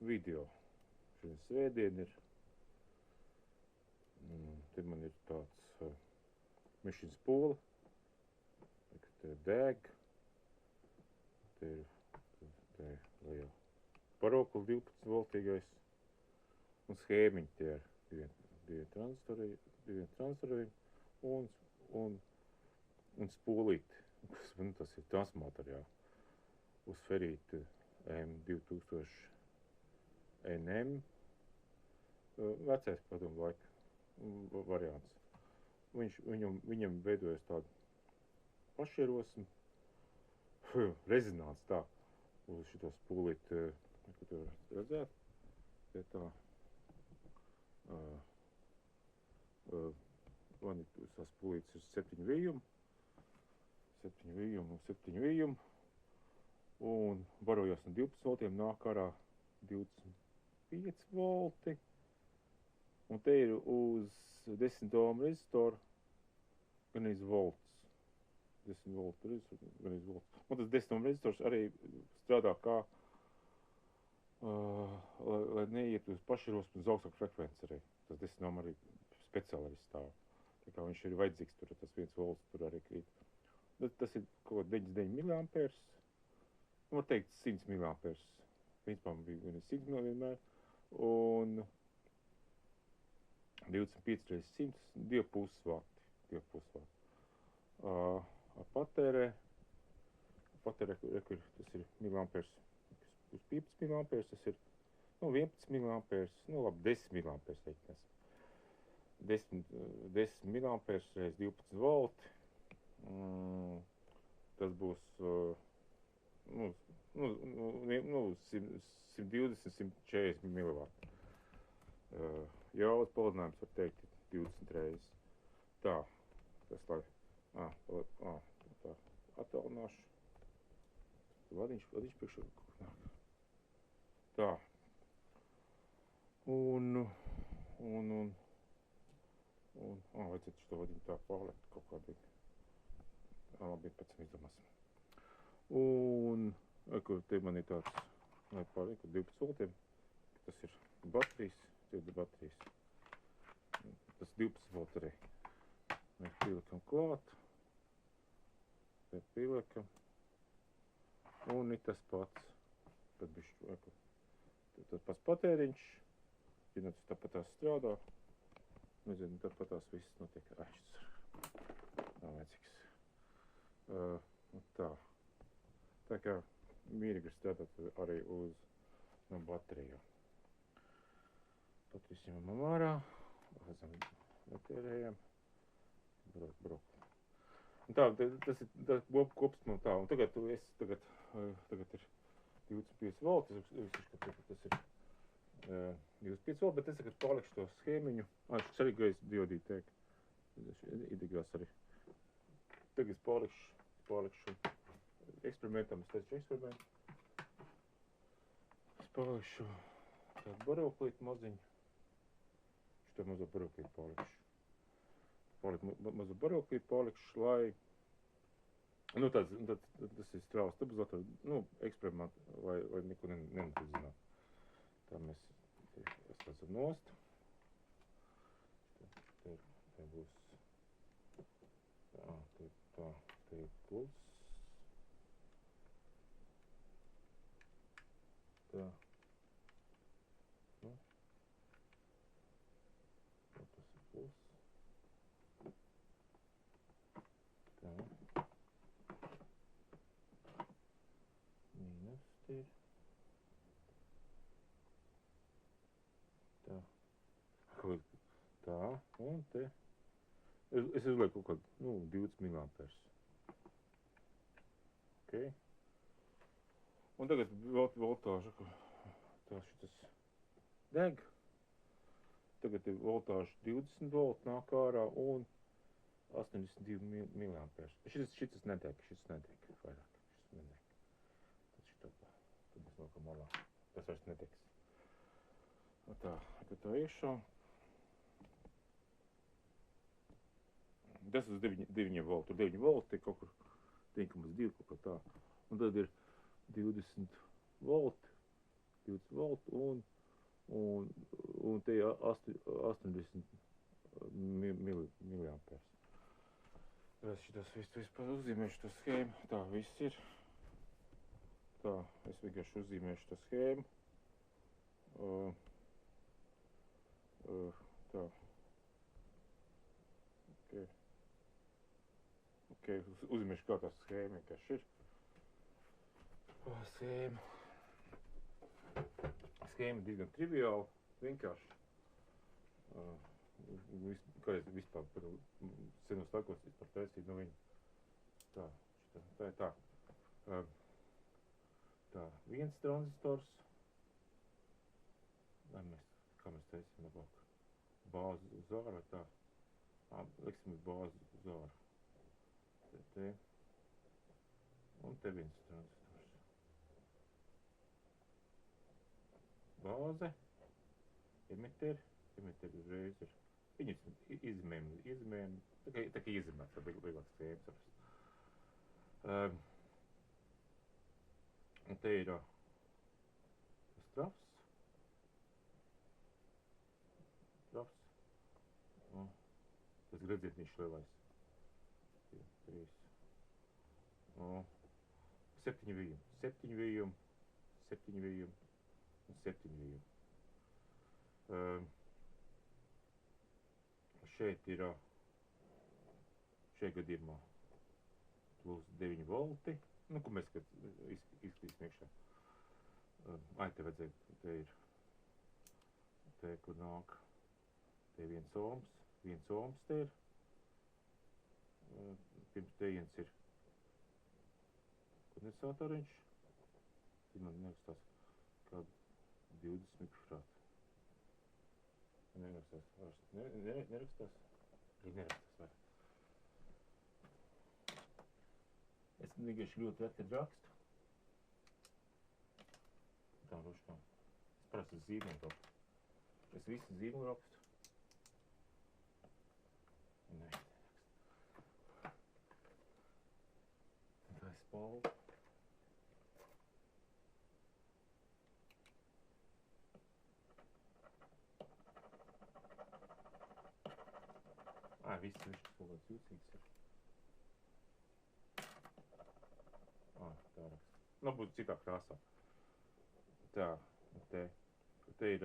video. Šodien svētdien ir. Te man ir tāds mešķins pūle. Te ir deg. Te ir liela parokula 12 voltīgais. Un schēmiņi tie ir divi transistori un spūlīti. Tas ir transmateriāli. Uz ferīti M2000 NM. Vecais padomu laika variants. Viņam veidojas tāda pašierosme, rezonants tā, uz šito spūlīti, ko tu redzēt, te tā, man ir tās spūlītes ir 7 vījumi, un barojās no 12 voltiem, nāk ārā 25 volti, un te ir uz 10 ohm rezistoru gan iz volts. 10 voltu rezistoru gan iz volts. Un tas 10 ohm rezistors arī strādā kā, lai neiet uz pašierosmi uz augstāku frekvenci arī. Tas 10 ohm arī speciāli arī stāv. Tā kā viņš ir vajadzīgs, tur tas 1 volts tur arī krīt. Tas ir kaut 99 miliampērs. Var teikt 100 miliampērs. Principā bija 100 miliampērs. Un 25 reiz 100, 2,5 vati. Patērē, tas ir miliampērs, uz 15 miliampērs, tas ir 11 miliampērs, labi, 10 miliampērs teikties. 10 miliampērs reiz 12 volti. Tas būs 120-140 miливati. Jaudas palidinājums var teikt 20 reizes. Tā, tas lai, tā attālināšu. Vadiņš priekšā nāk. Tā. Vajadzētu šo vadiņu tā pārliekt kaut kādīgi. Labi, pēc tam izdomāsim. Un, te man ir tāds, lai pārliek 12 voltiem. Tas ir baterijas, Tas 12 volt arī. Mēs pieliekam klāt. Te pieliekam. Un ir tas pats. Tad bišķi, tas pats patēriņš. Zināt, tāpat tās strādā. Nezinu, tāpat tās viss notiek. Nav vajadzīgs. Tā. Tā kā mierīgi strādāt arī uz bateriju. Patrīs ņemam ārā. Lēzam netērējam. Brok. Tā, tas ir kops no tā. Un tagad ir 25 volti. Es uzskatu, ka tas ir 25 volti, bet es tagad palikšu to schēmiņu. Šis arī gaiss diodīti teik. Iedegās arī. Tagad es palikšu eksperimentam. Es teicu eksperimentu. Es palikšu tādu baroklīti maziņu. Šito mazo baroklīti palikšu. Mazo baroklīti palikšu, lai... tas ir strāvas stabilizators, eksperimenti, lai neko nenotizinātu. Tā mēs esam nost. Te būs... Te ir plus. Tā. Tas ir plus. Tā. Mīnus te ir. Tā. Tā, un te. Es uzlieku kaut kādu, 20 miliampērs. Ok. Un tagad voltāža, tā šitas deg. Tagad ir voltāža 20 volti nāk ārā un 82 miliampērs. Šitas nedeg vairāk. Šis nedeg. Tad mēs nokam ārā. Tas vairs nedegs. Tā, tā iešā. Tas uz 9 volti. Tur 9 volti, kaut kur 9,2, kaut kā tā. Un tad ir 20 volti, 20 voltu un te 80 miliampērs. Es šitas vispār uzzīmēšu to schēmu. Tā viss ir. Tā, es vienkārši uzzīmēšu to schēmu. Tā. Ok, uzzīmēšu kā tā schēma vienkārši ir. Schēma diezgan triviāla, vienkārši. Kādreiz vispār par senos laikos vispār taisīt no viņa. Tā ir tā. Tā, viens tranzistors. Kā mēs taisīsim labāk? Bāzi uz ārā, tā. Liksim bāzi uz ārā. Te. Un te viens tranzistors. Bāze. Emiteri uzreiz ir. Viņus izmēm. Tā kā izmēm, tā vieglāk schēmas rast. Un te ir tas trafs. Tas gredzietīšs lielais. 3. 7 vījumi. 7 vījumi un 7 vījumi. Šeit ir, šeit gadījumā plus 9 volti, nu, ko mēs izskatīsim iekšā. Te vajadzēja, te ir, kur nāk, te ir 1 ohms te ir. Pirms te viens ir kondensatoriņš. Man nerakstās kādu 20 mikrofrātu. Nerakstās vairs. Nerakstās? Viņi nerakstās vairs. Es vienkārši ļoti reti, kad rakstu. Tā roškām. Es parasti zīmēju kaut. Es visu zīmēju rakstu. Tā ir spalva. Viss viņš kaut kāds jūtīgs ir. Tā raksta. Nu, būtu citā krāsā. Tā, te ir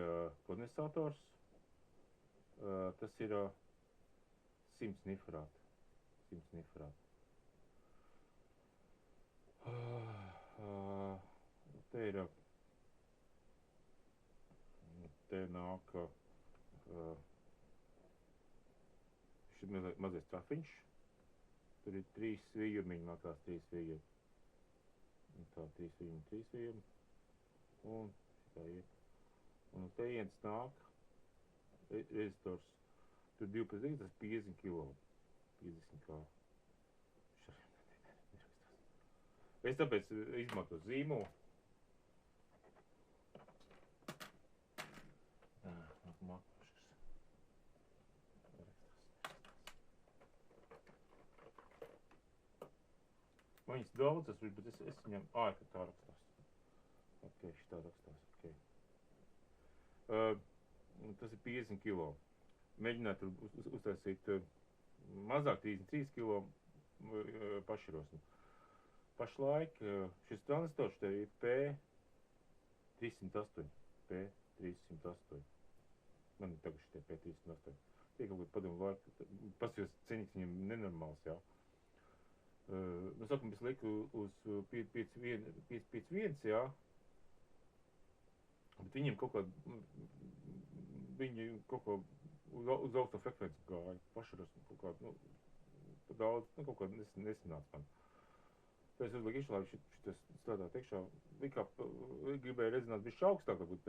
kondensators. Tas ir 100 nifrāti. 100 nifrāti. Te nāk šis mazais trafiņš. Tur ir 3 vījumiņi, mākās 3 vījumi. Tā, 3 vījumi. Un šitā iet. Un te viens nāk rezistors. Tur 12, tas 50 kilo. 50 kā. Es tāpēc izmanto zīmolu. Viņas daudzas, bet es viņam, ka tā rakstās. Ok, šitā rakstās, ok. Tas ir 50 kilo. Mēģināt uztaisīt mazāk 33 kilo paširosni. Pašlaik šis tranzistors te ir P308. P308. Man ir tagad šitie P308. Tie kaut kādi padomu laiku. Pasījos ceņas viņam nenormāls, jā. Nu, sākumā es liku uz 551, jā. Bet viņiem kaut kā, uz augsto frekvenci gāja. Pašaros kaut kā, nu, pa daudz, nu, kaut kā nesanāca man. Tad es uzliku iekšā, lai šitas strādāt iekšā. Gribēju redzināt bišķi augstāk, varbūt,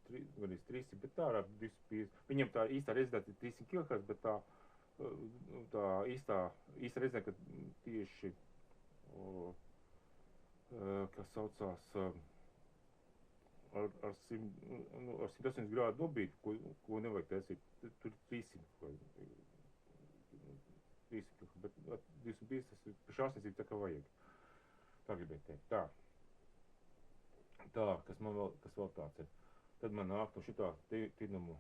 piemēram, 300, bet tā ārā 250. Viņiem tā īstā rezidentāte ir 300 kHz, bet tā īsta reizē, kad tieši, kas saucās, ar 180 grādu nobīdi, ko nevajag taisīt, tur 300, bet 250 tas ir pašāsniecība tā kā vajag. Tā gribēju teikt. Tā. Tā, kas vēl tāds ir. Tad man nāk no šitā tinuma,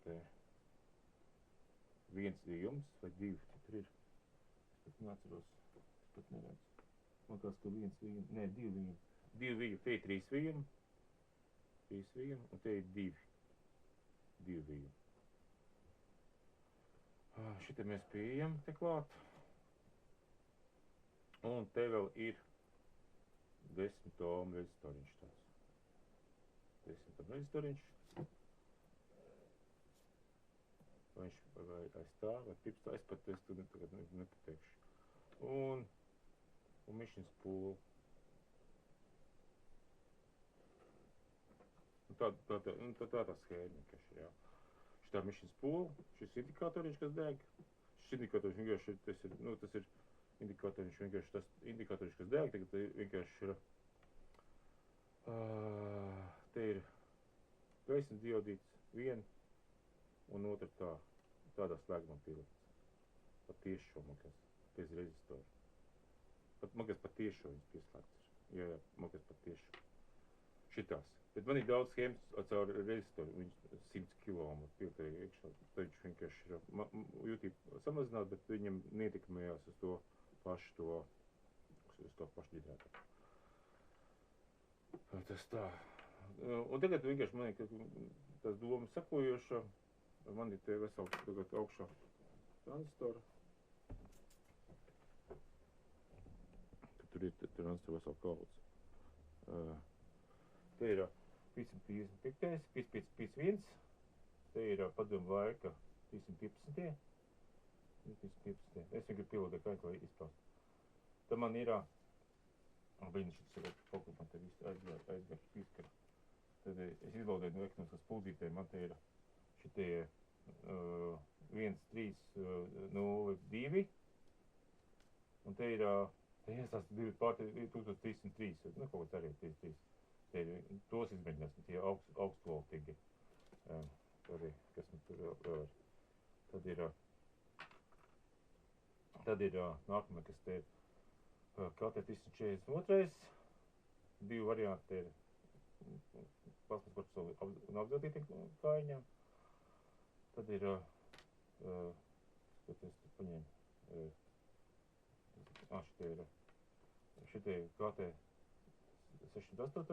te viens vījums vai divi, tur ir. Es pat neatceros, es pat neredzu. Man kāds, ka viens vījums, nē, divi vījumi. Divi vījumi, te ir trīs vījumi, un te ir divi vījumi. Šitā mēs pieejam te klāt. Un te vēl ir 10 ohm rezistoriņš tāds. 10 ohm rezistoriņš. Vai viņš aiz tā, vai pirms tā, es tagad nepateikšu. Un mišņas pūle. Tā schēma vienkārši, jā. Šitā mišņas pūle, šis indikatoriņš, kas deg. Šis indikatoriņš vienkārši, tas ir indikatoriņš vienkārši, tas indikatoriņš, kas deg, tagad vienkārši ir, te ir gaismas diodīts, viena un otra tādā slēgumā pielikts. Pat tieši šo makas, bez rezistoru. Pat makas pat tieši šo viņas pieslēgts ir. Jā, makas pat tieši. Šitās. Bet man ir daudz schēmas caur rezistoru, viņš 100 kilo pielikt arī iekšā. Tad viņš vienkārši ir jūtību samazināt, bet viņam neietekmējās uz to pašu ģeneratoru. Tas tā. Un tagad vienkārši man ir tās domas sakojoša. Man ir te veseli tagad augšā tranzistori. Tur ir tranzistori veseli kaudz. Te ir 555, 5551. Te ir padomu laika 315. Es vienkārši pielūdēju kaņu, lai izprast. Tad man ir, brīdī šis ir kaut ko man te visu aizgājuši pīskara. Tad es izbaudēju no ekonomiskās pūdzītēm, man te ir šitie 1, 3, 0, 2. Un te ir, tās 2 pārti 1303, nu kaut kāds arī 33. Te ir, tos izmēģināsim, tie augstvoltīgi. Arī, kas man tur vēl ir. Tad ir nākamā, kas te ir KT342. Divi varianti ir plasmas korpusoli un apdzīvotiem kājiņām. Tad ir, skaties, tu paņēmi, šitie KT608,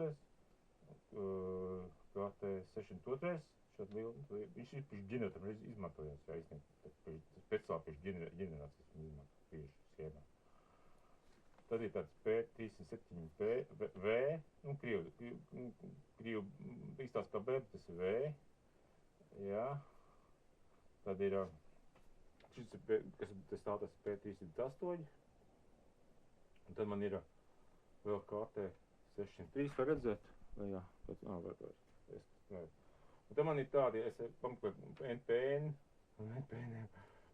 KT602, šādi lieli, viņš ir pēc ģeneratoram izmantojās, jā, speciāli pēc ģenerācijas izmanto bieži schēmā. Tad ir tāds P307V, nu, krievu izstās kā B, bet tas ir V, jā. Tad ir, šis ir, kas tas P308, un tad man ir vēl KT603, var redzēt, vai jā, un tad man ir tādi, es pameklēju NPN,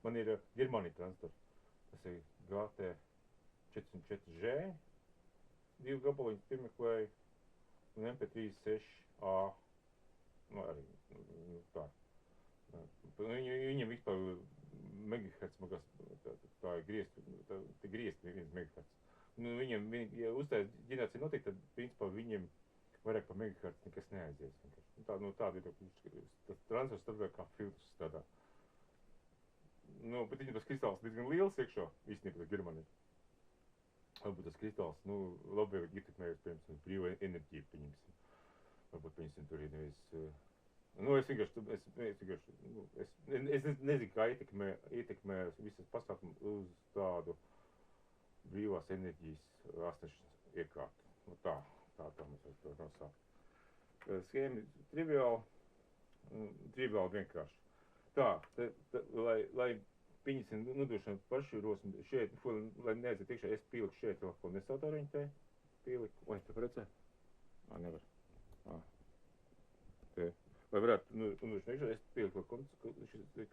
man ir Germānija tranzistori, tas ir GT404G, 2 gabaliņus pirmeklēju, un MP36A, nu arī tā. Viņam vispār megahertz, tā ir griezti 1 megahertz. Nu, viņam, ja uzstājas ģenerācija notiek, tad, principā, viņiem vairāk par megahertz nekas neaizies. Tāda ir, tas transfers tad vēl kā filtrs tādā. Nu, bet viņam tas kristāls diezgan liels iekšā, īstenībā tā Germānija. Varbūt tas kristāls, nu, labi ietekmējas, piemēram, brīvo enerģiju, pieņemsim. Varbūt, pieņemsim, tur ir nevis... Nu, es nezinu, kā ietekmē visas pasākumu uz tādu brīvās enerģijas atnešanas iekārtu. Nu, tā mēs var to nosaukt. Schēma triviāli vienkārši. Tā, lai pieņemsim nodošanu pašu rosmi šeit, lai neaiziet iekšā, es pieliku šeit vēl ko nesautariņu te, pieliku. Vai, tu redzē? Nevar. Te. Vai varētu, es pieliku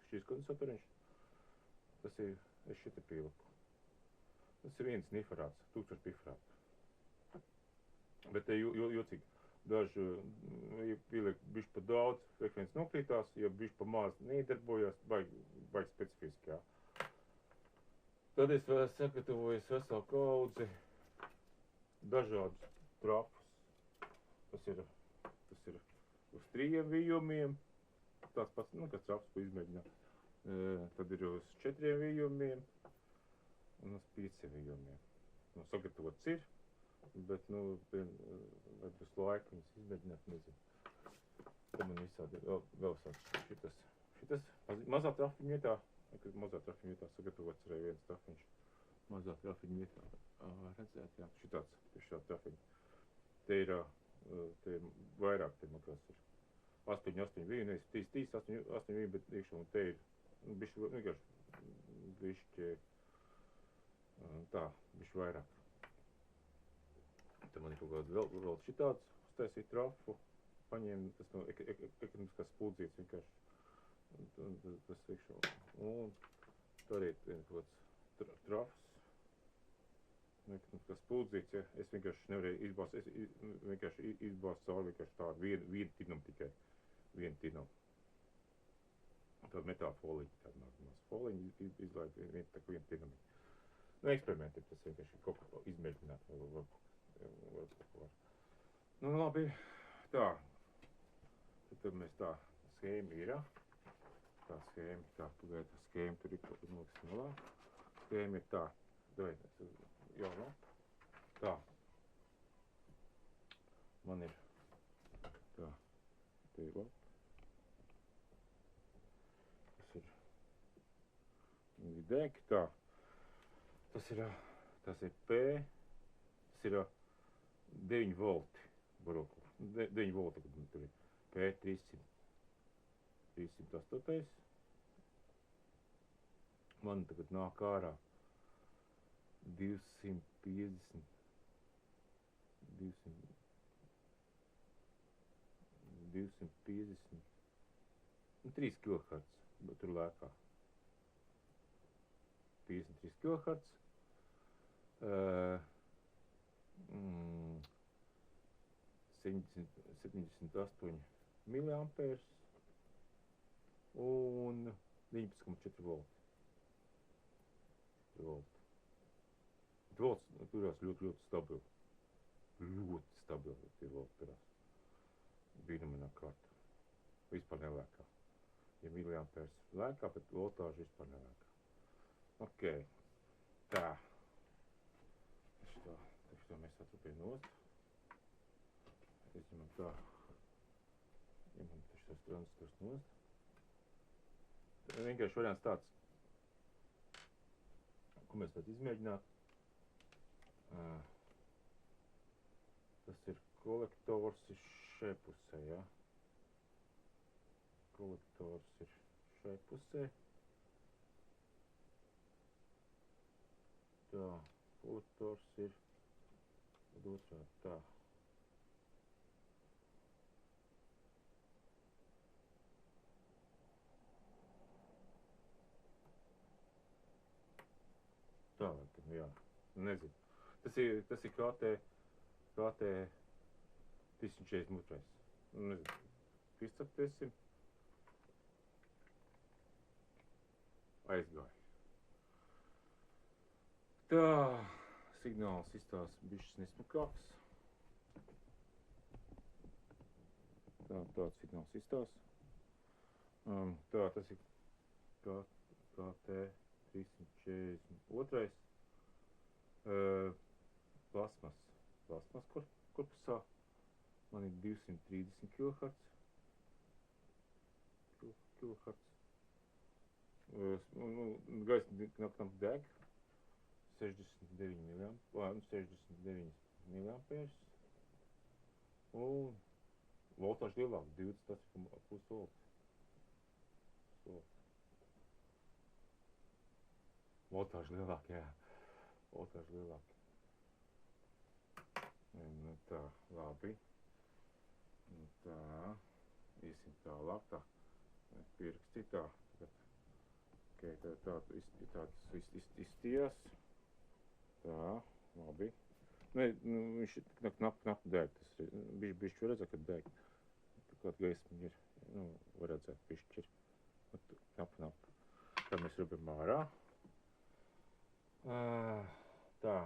šīs kondensatoriņš, tas ir, es šeit pieliku. Tas ir 1 nifarāts, 1000 pifrāts. Bet te jocīgi, daži pieliek bišķi pa daudz, frekvences nokrītās, ja bišķi pa maz neiedarbojās, baigi specifiski, jā. Tad es vēl sagatavoju veselu kaudzi dažādus trafus. Tas ir uz 3 vijumiem, tāds pats, kāds trafs, ko izmēģināt. Tad ir uz 4 vijumiem un uz 5 vijumiem. Sagatavots ir, bet, vai būs laika viņas izmēģināt, nezinu. Tad man visādi vēl sāc šitas mazā trafiņu vietā, sagatavots arī viens trafiņš. Mazā trafiņu vietā redzēt, jā, šitāds trafiņu. Te ir vairāk, te man kāds ir 8 vīju, nevis 3, 8 vīju, bet iekšā un te ir bišķi vairāk. Te man ir kaut kāds vēl šitāds uztaisīt trafu, paņēmu, tas no ekonomiskās spuldzītes vienkārši, tas iekšā. Un tā arī ir kaut kāds trafs. Ekonomiskās spuldzītes, ja. Es vienkārši nevarēju izbāzt, izbāzt cauri vienkārši tādu vienu tinumu tikai. Vienu tinumu. Tādu metāla foliņu, tādu maz foliņu izlaidu vienu tinumu. Eksperimenti, tas vienkārši kaut ko izmēģināt. Labi, tā. Tad mēs tā, schēma ir. Tā schēma, pagaid, tā schēma tur ir kaut noliks malā. Schēma ir tā. Jā, tā. Man ir tā. Te ir lapa. Tas ir deg, tā. Tas ir P. Tas ir 9 volti. Baroku. 9 volti, kad tur ir. P 300. 308. Man tagad nāk ārā 250 3 kHz, bet tur lēkā 53 kHz, 78 milliampērs un 19,4 volti. Volts turās ļoti stabili. Ļoti stabili tie volti turās. Brīnumainā kārtā. Vispār nelēkā. Ja miliampērs lēkā, bet voltāžu vispār nelēkā. Ok. Tā. Taču mēs atrupiem nost. Izņemam tā. Ņemam taču tos transistors nost. Vienkārši variants tāds. Ko mēs tad izmēģināt? Tas ir kolektors ir šai pusē, ja? Kolektors ir šai pusē. Tā, kolektors ir otrā, tā. Tā, jā, nezinu. Tas ir KT 342. Nezinu, izceptēsim. Aizgāja. Tā, signāls izstās bišķis nesmukāks. Tāds signāls izstās. Tā, tas ir KT 342. Plasmas korpusā. Man ir 230 kHz. Gaisa knap deg. 69 milliampērs. Un voltāžu lielāk, 20,5 volti. Voltāžu lielāk, jā. Voltāžu lielāk. Nu tā, labi. Nu tā, iesim tālāk, tā. Pierakstīt tā. Tāds izstījās. Tā, labi. Viņš knap deg. Tas bišķi var redzēt, ka deg. Kāda gaisma ir. Var redzēt, bišķi ir. Knap. Tā mēs rubam ārā. Tā,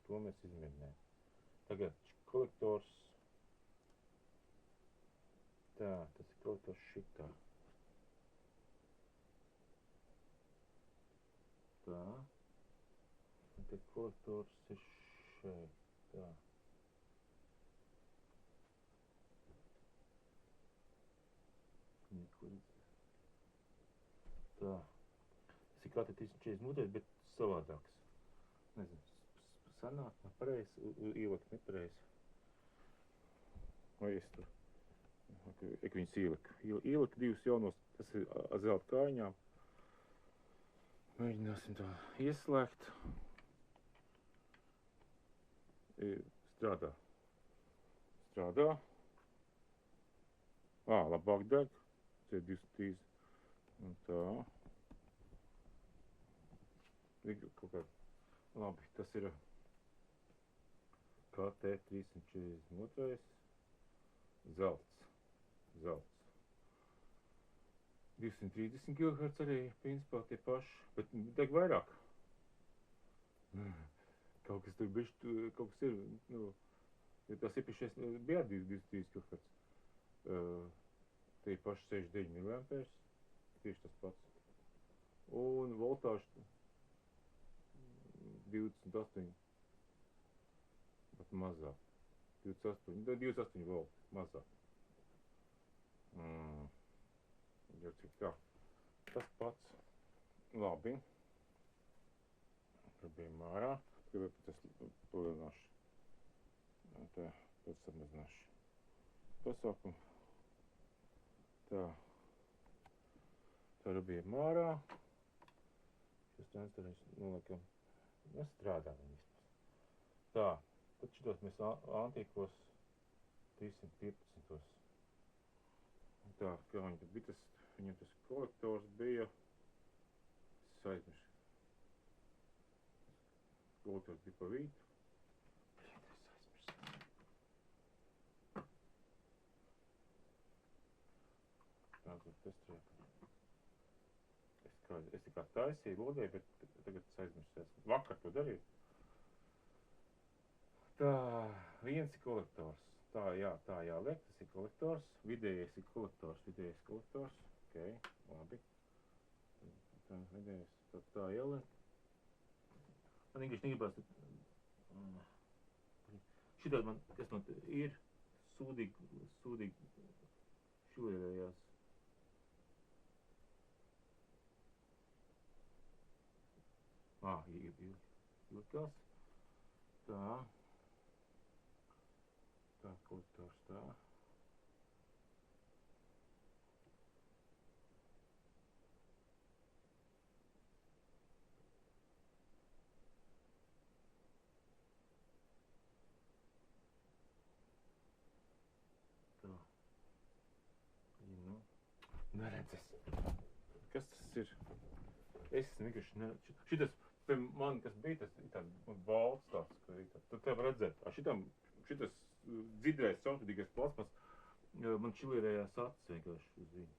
to mēs izmēģinājām. Tagad kolektors. Tā, tas ir kolektors šitā. Tā. Un te kolektors ir šeit. Tā. Tā. Tas ir kā te 340, bet savādāks. Nezinu, sanāk, pareizi, ielikt nepareizi. Vai es tur, ek viņus ieliku. Ieliku divus jaunos, tas ir zelta kājiņām. Mēģināsim tā ieslēgt. Strādā. Strādā. Labāk deg. C23. Un tā. Kaut kā. Labi, tas ir KT342. Zelts. 230 kHz arī, principā tie paši, bet deg vairāk. Kaut kas tur bišķi, kaut kas ir, nu, ja tas iepriekšējais bija 230 kHz. Tie paši 69 mA, tieši tas pats. Un voltāžu 28, pat mazāk. 28 volti, mazāk. Jau cik tā. Tas pats. Labi. Gribējām ārā. Tagad tas palielināšu. Tā, pēc samazināšu. Pasākumu. Tā. Tā gribējām ārā. Šis transferēs noliekam. Strādā viņas. Tā. Tad šitos mēs antīkos 315. Tā, kā viņi tad bija, viņam tas kolektors bija, es aizmirsu. Kolektors bija pa vidu. Tā, tur testrēju. Es tikai taisīju, lodēju, bet tagad es aizmirsu. Vakar to darīju. Tā, viens ir kolektors. Tā jāliek, tas ir kolektors. Vidējais ir kolektors, Ok, labi. Tā, vidējais, tā jāliek. Man īpaši negribās, šitādi man, kas man ir, sūdīgi šilierējās. Ilikās. Tā. Tā, kolektors tā. Tā. Nu, neredzes. Kas tas ir? Es vienkārši neredzu. Šitas, pie man, kas bija, tas ir tāds balts tāds, ka ir tāds. Tad tev redzēt. Šitas dzidrais, caurspīdīgais plasmas, man šilierējās acis vienkārši uz viņu.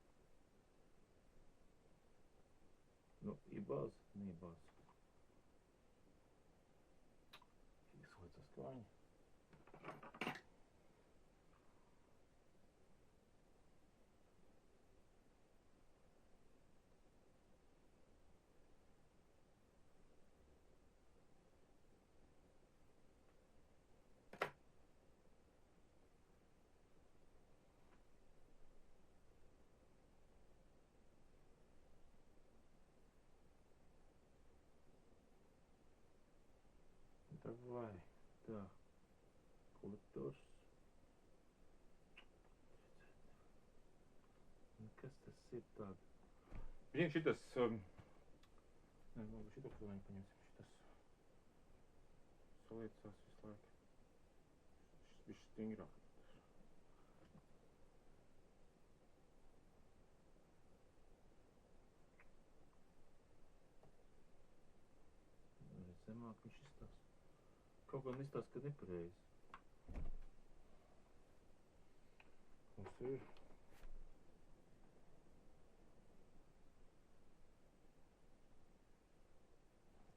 Nu, iebāz, neiebāz. Izsliecas kāņi. Давай. Tā. Kolektors. Kas tas ir tāda? Viņam šitas, labi, šito filēņu paņemsim, šitas saliecās visu laiku. Šis bišķi stingrāk. Zemāk viņš izstās. Kaut gan izstās, ka nepareizi. Mums ir.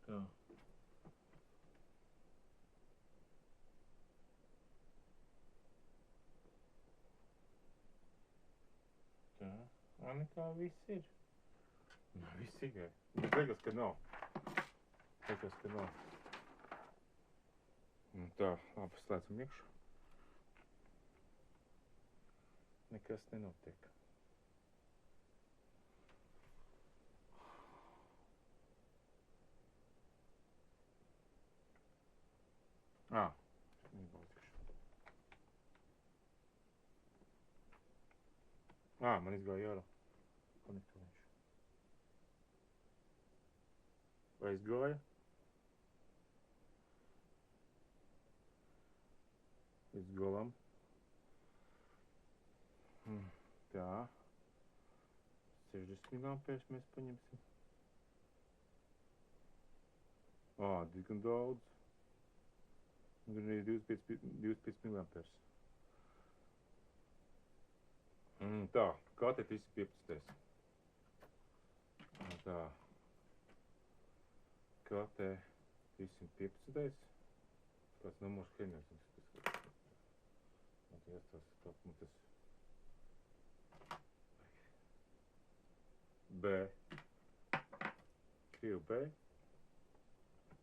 Tā. Man nekā viss ir. Viss tikai. Liekas, ka nav. Liekas, ka nav. Un tā, labi, slēdzam iekšu. Nekas nenotiek. Man izgāja ārā. Konektoriņš. Vai izgāja? Līdz galam. Tā. 60 ampērs mēs paņemsim. Diezgan daudz. Tur ir 25 miliampērs. Tā, KT 315. Tā. KT 315. Kāds numurs Henrijs. Tas B. Krievu B.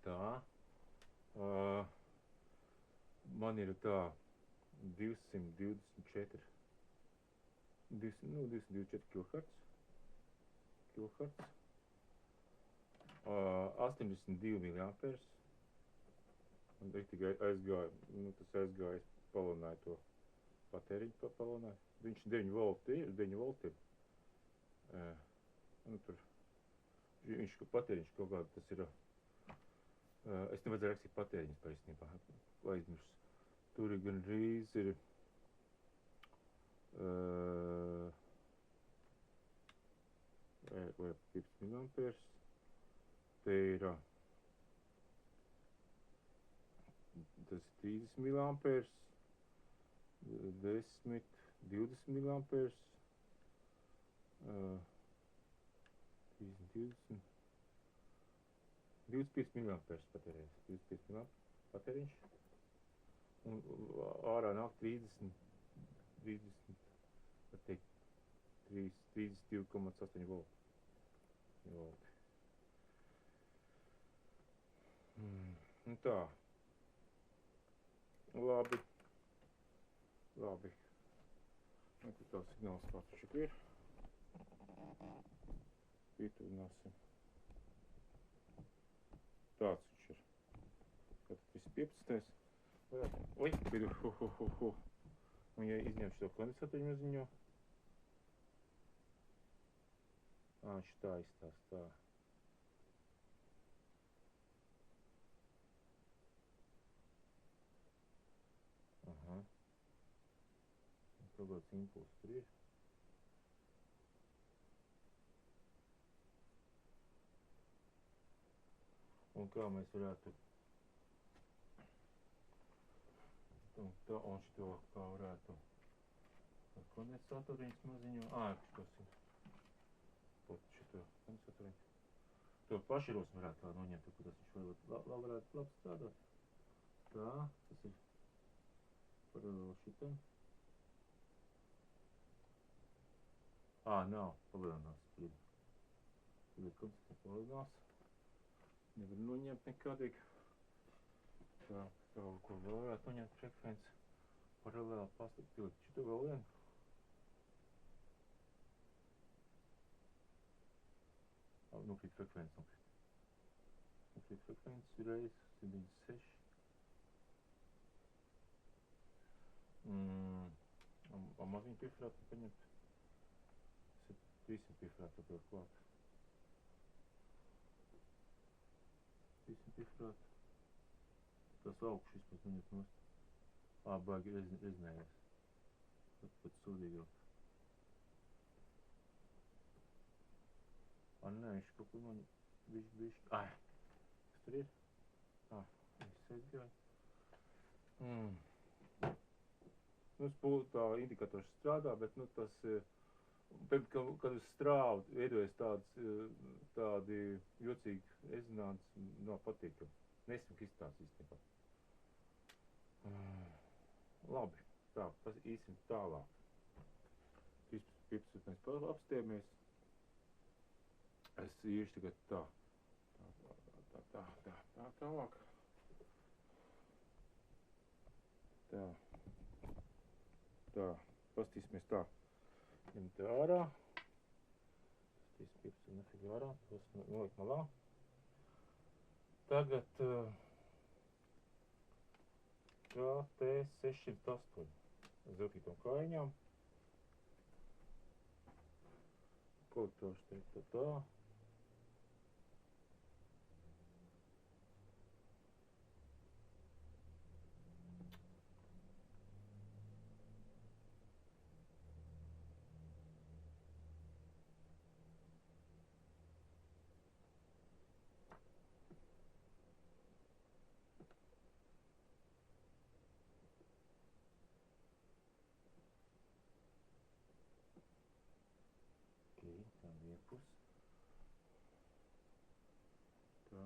Tā. Man ir tā 224 kHz. 82 miliampērs. Un tikai aizgāja, tas aizgāja, es palunāju to patēriņu palunāju. Viņš 9 volti ir, 9 volti ir. Tur, viņš patēriņš kaut kāda, tas ir, es nevajadzēju rakstīt patēriņus par īstenībā, aizmirst. Tur ir gandrīz ir, vai 5 miliampērs, te ir, tas ir 30 miliampērs, 10, 20 miliampērs, 30, 20, 25 miliampērs patērējums, 25 miliampērs patēriņš, un ārā nāk 30, var teikt, 32,8 volti. Un tā. Labi. Tur tā signāls kāds šik ir. Pietuvināsim. Tāds viņš ir. Kāds 315. Oi, pidu, Un ja izņemšu to kondensatoru maziņo. Viņš tā izstās tā. Kaut kāds impulss tur ir. Un kā mēs varētu un šito kā varētu ar kondensatoriņas maziņo. Šitos ir. Pot šito kondensatoriņu. To paširos varētu tā noņemt, kur tas viņš varētu labi strādāt. Tā, tas ir paralēli šitam. Nav, palielinās. Tur ir koncentrēt palielinās. Nevar noņemt nekādīgi. Tā, ko vēl varētu noņemt frekvenci. Paralēli pastiprīt. Šito vēl vienu. Nokrīt frekvenci. Nokrīt frekvenci reiz 76. Maziņu pieferātu paņemt. 300 pieferātu vēl klāt. 300 pieferātu. Tas augšs vispār noņemt nost. Baigi rezinējies. Pat sūdīgāk. Nē, viņš kaut kur noņemt. Bišķi. Kas tur ir? Viss aizgāja. Tā indikators strādā, bet tas, kad uz strāvu veidojas tādi jocīgi rezonanci, nav patīkami. Nesmuk izstāsts īstenībā. Labi, tā, īsim tālāk. pipsus mēs apstiemies. Es iešu tagad tā. Tālāk. Tā. Pastīsimies tā. Ņemt ārā. Pastīs pipsu nefīgi ārā. Tos nolikt malā. Tagad KT608 ziltītām kaiņām. Kolektors teikt tā. Tā vienpus. Tā.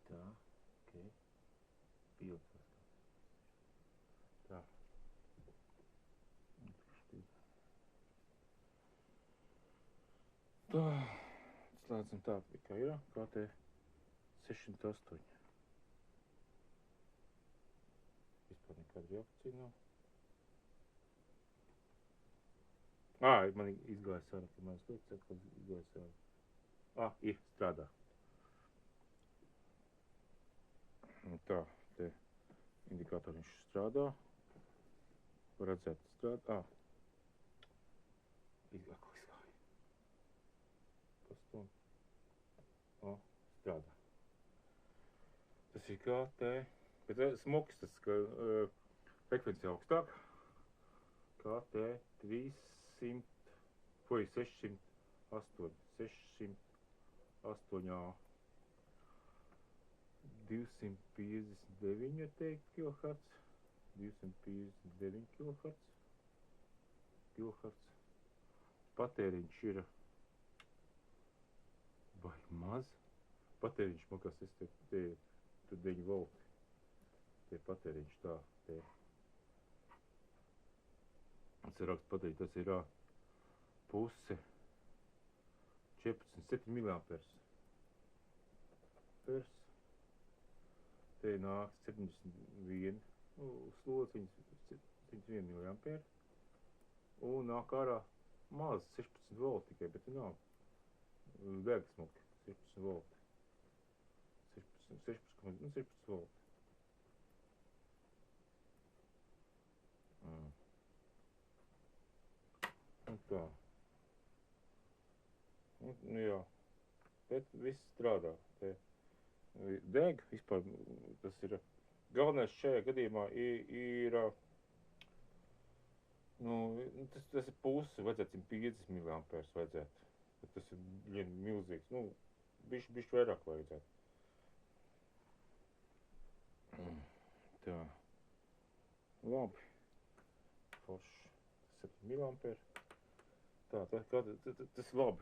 Tā, ok. Pilcas. Tā. Tā. Slēdzam tā, kā ir, kā te 608. Vispār nekāda reakcija nav. Man izgājis ārā, ka mans liekas, ka izgājis ārā. Ir, strādā. Tā, te indikātoriņš strādā. Var redzēt, strādā. Izgāja. Pastum. Strādā. Tas ir KT, bet smuks tas, ka frekvencija augstāk. KT 608A. 259 teikt kHz. 259 kHz. Patēriņš ir vai maz. Patēriņš man kas tur 9 volti. Te patēriņš tā, te. Tas ir raksts patēriņš, tas ir puse 14,7 milliampers. Te nāk 71 slodzi, 71 milliamperi. Un nāk ārā maz 16 volti tikai, bet nav. Deg smuki, 16 volti. 16 volti. Un tā. Jā. Bet viss strādā. Te deg vispār, tas ir galvenais šajā gadījumā ir tas ir puse, vajadzētu 150 milliampers vajadzētu. Bet tas ir milzīgs, bišķi vairāk vajadzētu. Tā. Labi. Forši. 7 milliamperi. Tā, tas ir labi.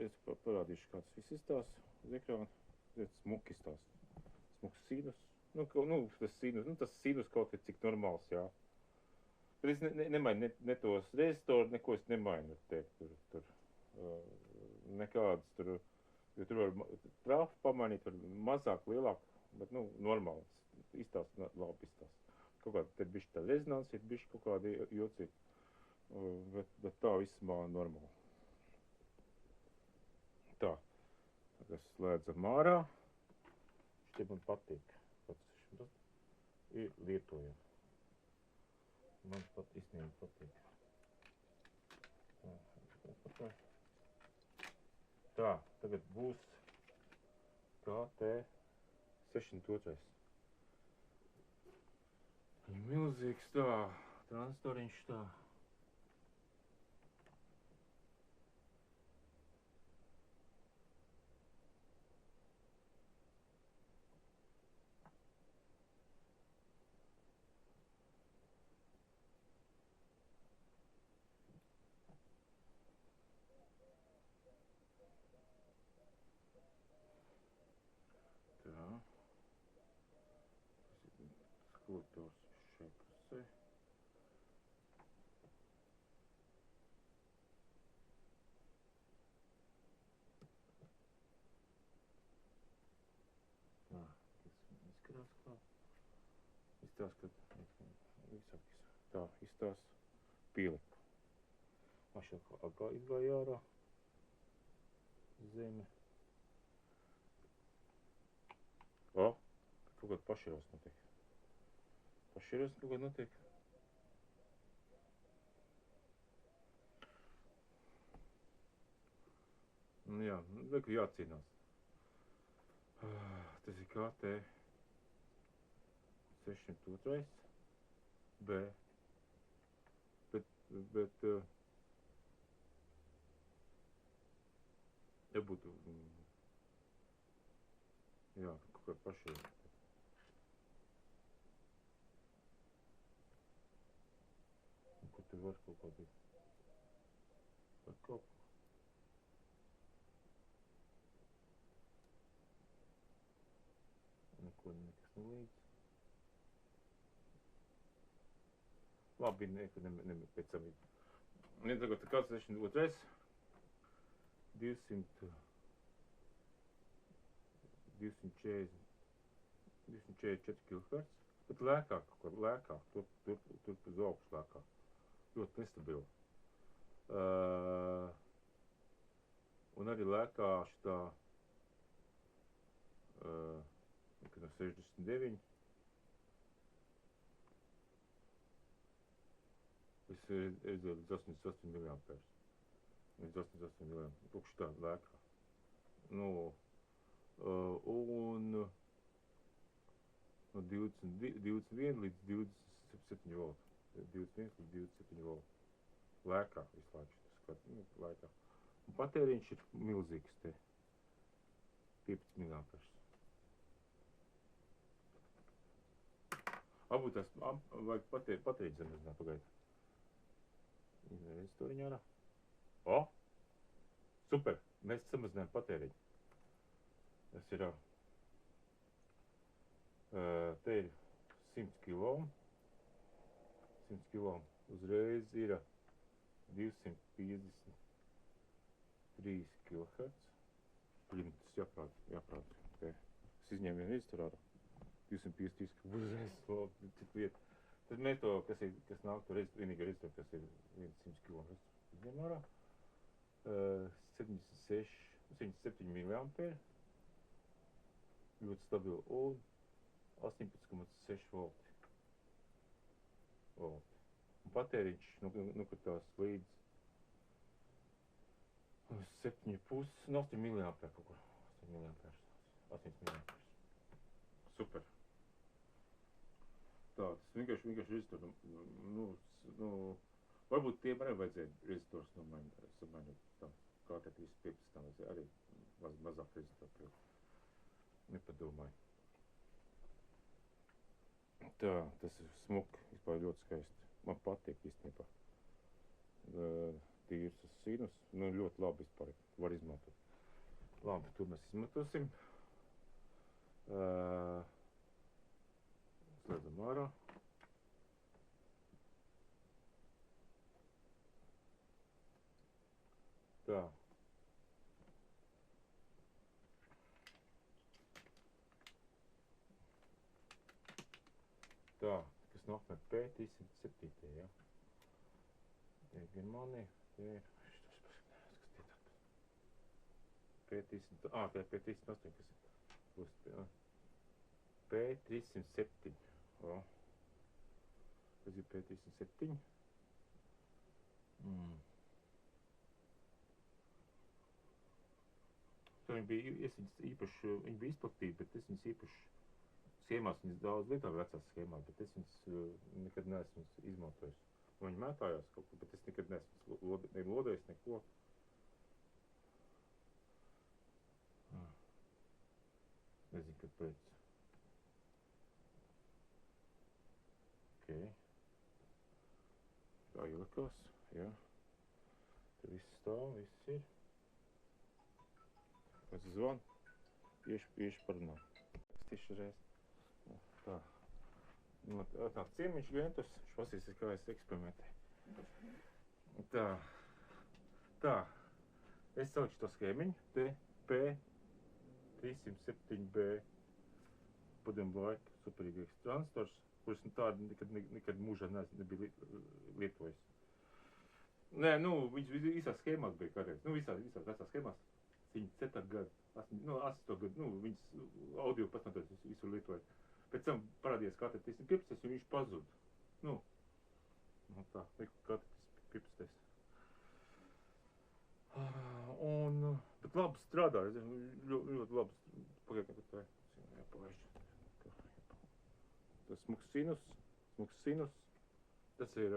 Es parādīšu, kā tas viss izstās uz ekrāna. Smuki izstās. Smuks sinus. Tas sinus kaut kā cik normāls, jā. Bet es nemainu ne tos rezistoru, neko es nemainu. Tur nekādas tur, jo tur var trafu pamainīt, var mazāk, lielāk, bet, normāls. Izstās, labi izstās. Kaut kāda te bišķi tā rezonansi, ir bišķi kaut kādi jocīgi. Bet tā vismā normāli. Tā. Tagad slēdzam ārā. Šitie man patīk. Ir lietojami. Man pat īstenībā patīk. Tā, tagad būs KT602. Milzīgs tā, transistoriņš tā. izstāsta, ka tā izstāsta pieliku. Mašā izgāja ārā zeme. O, kaut kāda pašieros notiek. Pašieros kaut kāda notiek. Nu jā, lieku jācīnās. Tas ir KT 602. B. Bet ja būtu, jā, kaut kā pašiem. Ko te var kaut kā būt? Var kaut ko. Neko nekas nelīdz. Labi, pēc tam ir. Un tagad kāds 62. 244 kHz. Bet lēkāk, tur uz augšu lēkāk. Ļoti nestabili. Un arī lēkā šitā no 69. Es redzēju līdz 88 mAh. Līdz 88 mAh. Lūk, šitā lēkā. Nu, un no 21 līdz 27 volt. 21 līdz 27 volt. Lēkā visu laiku šitas, lēkā. Un patēriņš ir milzīgs te. 15 mAh. Varbūt tās vajag patēriņš samazināt pagaid. Izmēr rezistoriņu ārā. O! Super! Mēs samazinājām patēriņu. Tas ir te ir 100 kilo. 100 kilo. Uzreiz ir 253 kHz. Tas jāprāt. Es izņēmu vienu rezistoru ārā. 253 kHz. Cik vieta. Tad mēs to, kas nāk to vienīgā rezistoru, kas ir 100 km izņem ārā. 77 mAh. Ļoti stabili. Un 18,6 volti. Un patēriņš nokritās līdz 7,5, 8 mAh kaut kur. 8 mAh. Super. Tā, tas vienkārši rezistors, varbūt tiem arī vajadzēja rezistors samainīt. Tā, kā te 315 vajadzēja arī mazāk rezistoru. Nepadomāju. Tā, tas ir smuki, vispār ļoti skaisti. Man patīk īstenībā. Tīrs sinus, ļoti labi vispār var izmantot. Labi, tur mēs izmantosim. Slēdzam ārā. Tā. Tā, kas nāk no P307, ja? Te ir Germānija, te ir, šitos paskatās, kas tie tā. P308, kas ir. P307. Tas ir P307. Tā viņi bija īpaši, viņi bija izplatīti, bet es viņas īpaši schēmās, viņas daudz lietoju vecās schēmās, bet es viņas nekad neesmu izmantojis. Viņi mētājās kaut ko, bet es nekad neesmu lodējis neko. Nezinu, kāpēc. Tā ielikās, jā. Tur viss stāv, viss ir. Kāds zvan, ieši parunā. Stiši reiz. Tā. Tā ciemiņš Gentus, viņš pasīsies, kā es eksperimentēju. Tā. Es salikšu to schēmiņu, te P307B. Padomu laika superīgāks transistors, kuras tādu nekad mūžā nebija lietojis. Nē, nu, viņš visās schēmās bija kādreiz. Nu, visās vecās schēmās. 7 gadu, 8 gadu, nu, viņas audio pasmatojas visu lietoja. Pēc tam parādījās katetis pipstes, un viņš pazud. Nu tā, katetis pipstes. Bet labi strādā, ļoti labi. Pagaidām, ka tā jāpalaiž. Tas smuks sinus. Tas ir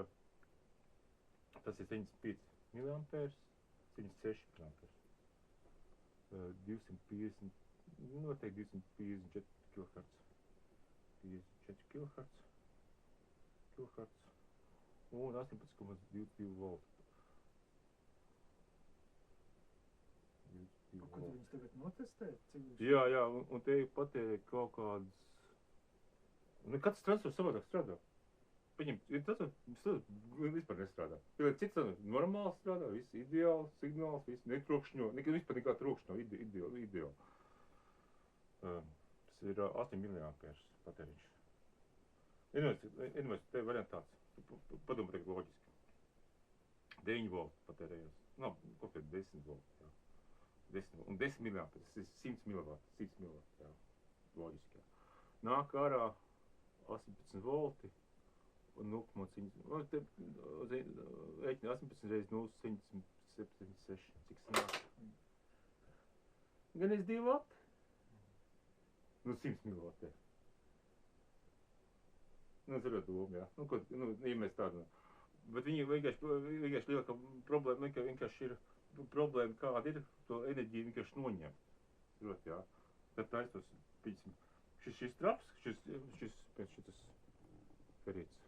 75 milliampērs, 76 milliampērs. 250, noteikti 254 kHz. 54 kHz. Un 18,22 volti. Ko tu viņus tagad notestē? Jā, un te patērē kaut kādas... Katrs transfers savādāk strādā. Paņem, tas vispār nestrādā. Cits normāli strādā, viss ideāli, signāls, viss netrokšņo, vispār nekā trokšņo, ideāli. Tas ir 8 miliampērs patēriņš. Iedomājies, te variants tāds. Padomā tagad loģiski. 9 volti patērējās. Nav, kaut kādi 10 volti, jā. 10, un 10 miliampērs, tas ir 100 milovati, jā. Loģiski, jā. Nāk ārā 18 volti. Un 0,1, rēķina 18 reizes 0,176, cik sanāk? Gan es 2 vati? Nu, 100 milovati. Nu, tas ir ļoti doma, jā. Ja mēs tādu. Bet viņi vienkārši lielākā problēma, vienkārši ir problēma, kāda ir, to enerģiju vienkārši noņemt. Ļoti, jā. Tad tā ir tos, piecim, šis traps, šis ferīts.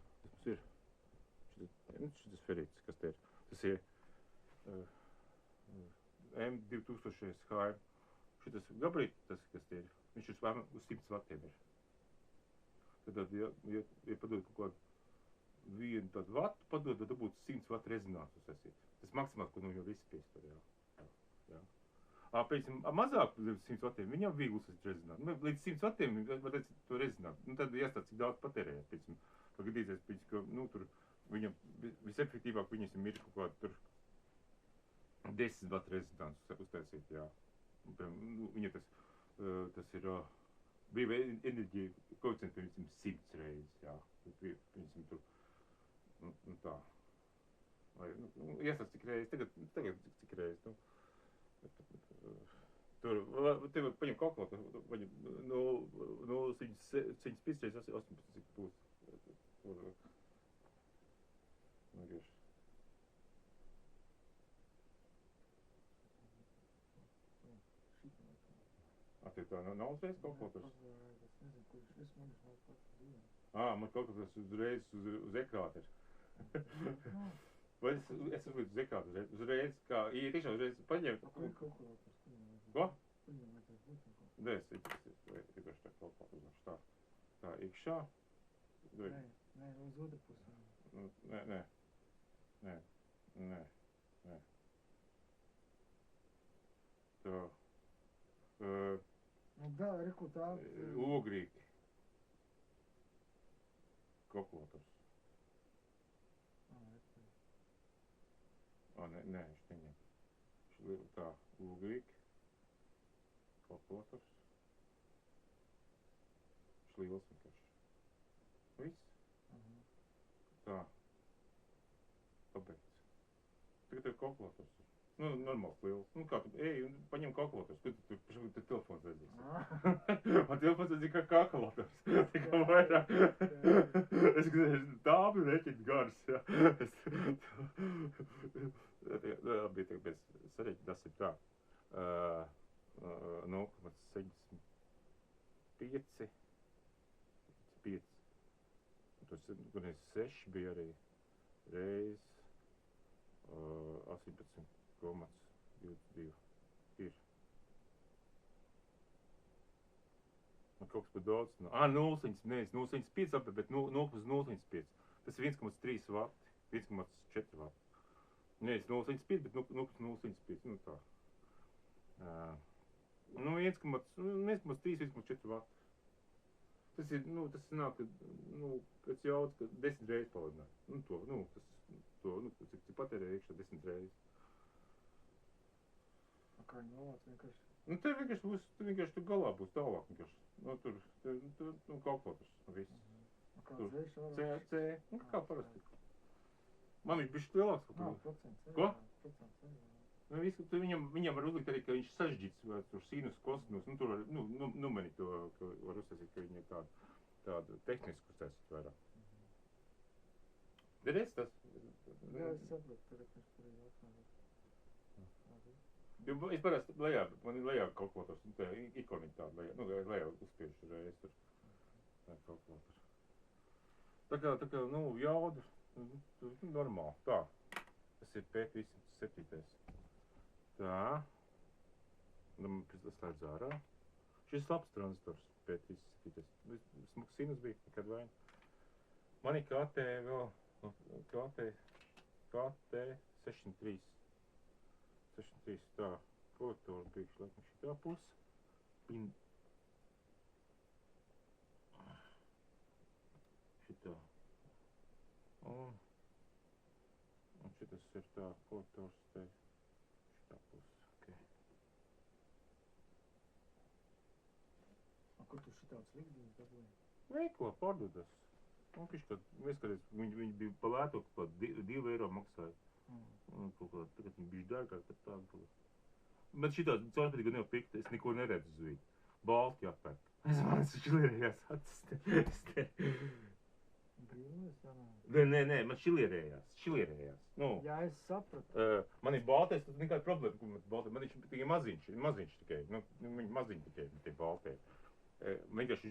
Ir šis ferīts, kas te ir. Tas ir M2000 HM. Šitas gabarīts, tas, kas te ir, viņš ir uz 100 vatiem ir. Tad, ja padod kaut kādu vienu tādu vatu, padod, tad būtu 100 vatu rezonansus esīt. Tas maksimāls, ko nu jau visi piespēr, jā. Pēc mazāk 100 vatiem, viņam viegli uzsast rezonansu. Līdz 100 vatiem var teikt to rezonansu. Tad jāstāt, cik daudz patērējāt, piecam. Pagadīsies, ka, tur viņam visefektīvāk viņas ir kaut kādu tur 10 vatu rezonansus uztaisīt, jā. Viņa tas ir brīva enerģija koeficients, piemēram, 100 reizes, jā. Piemēram, tur, tā. Vai, jāsaka, cik reizes, tagad cik reizes, Tur, tev paņem kalkulātoru, paņem 0,75 reizes 18, cik būs. Nogieši. Tev tā nav uzreiz kalkulators? Es nezinu, kurš manis nav pats divi. Man kalkulators uzreiz uz ekrāta ir. Vai es esmu uz ekrāta uzreiz, kā, ja tiešām uzreiz paņem... Ko ir kalkulators? Ko? Viņam vajadzēs būt kalkulators. Nē, es vienkārši tā kalkulators. Tā, iekšā. Nē, uz otru pusi. Nē. Tā. Da, reku tā. Ogrīgi. Kalkulators. Nē, viņš neņem. Tā, ogrīgi. Kalkulators. Viņš liels vienkārši. Viss. Tā. Pabeigts. Tagad ir kalkulators. Normāls liels. Kā tu, un paņem kalkulators. Ko tu telefons vajadzīgs? Man telefons vajadzīgs kā kalkulators. Tikai vairāk. Es tābi reķīt gars, jā. Bija tagad pēc sareķi, tas ir tā. 0,75. 5. Tur 6 bija arī reiz 18,22 ir. Man kaut kas par daudz. 0,5, bet 0,05. Tas ir 1,3 vati, 1,4 vati. Nē, 0,5, bet 0,05, tā. 1,3, 1,4 vati. Tas ir, nu, tas nāk, nu, pēc jaudas, ka 10 reizes palidināt. Nu, cik patērē iekšā 10 reizes. Kā viņi novāc vienkārši? Nu, te vienkārši būs, tur galā būs tālāk vienkārši. Nu, tur, kalkulators, viss. Kā Tur. dzēš ārā? C, nu, kā parasti. Man viņš bišķi lielāks, kaut Nav kur. procents. Ko? Procents. Nu, visu, tu viņam var uzlikt arī, ka viņš sažģīts, vai tur sinus, kosinus, nu, tur var, numeri to, ka var uztaisīt, ka viņi ir tādu tehnisku uztaisīt vairāk. Redz tas? Jā, es saprotu, tagad viņš tur ir jautājums. Jo es parasti lejā, man ir lejā kalkulators, nu, tā ikoniņa tāda lejā, nu, lejā uzspiežu reiz tur. Tā kalkulators. Tā kā, nu, jauda, normāli, tā. Tas ir P307. Tā. Un pēc slēdz ārā. Šis labs tranzistors P307. Smuks sinus bija, nekad vaina. Man ir KT vēl, KT603. 603, tā. Kolektori priekš, laikam šitā puse. Šitā. Un šitas ir tā, kolektors te. Šitā puse, okei. Kur tu šitāds likdījums dabūji? Veiklā pārdodas. Un pišķi, neskaties, viņi bija pa lēto, kaut 2 eiro maksāja. Un kaut kā, tagad viņi bišķi dārgāk, tad tā kaut kā. Bet šitā caurspēdīga neopikta, es neko neredzu uz viņu. Balti jāpērk. Es manis šilierējās acis te. Brīvības, jā, nē. Nē, man šilierējās. Nu, Jā, es sapratu. man ir baltais, tas nekāda problēma, ko man baltais. Man viņš tikai maziņš tikai. Nu, viņi maziņi tikai, tie baltie. Vienkārši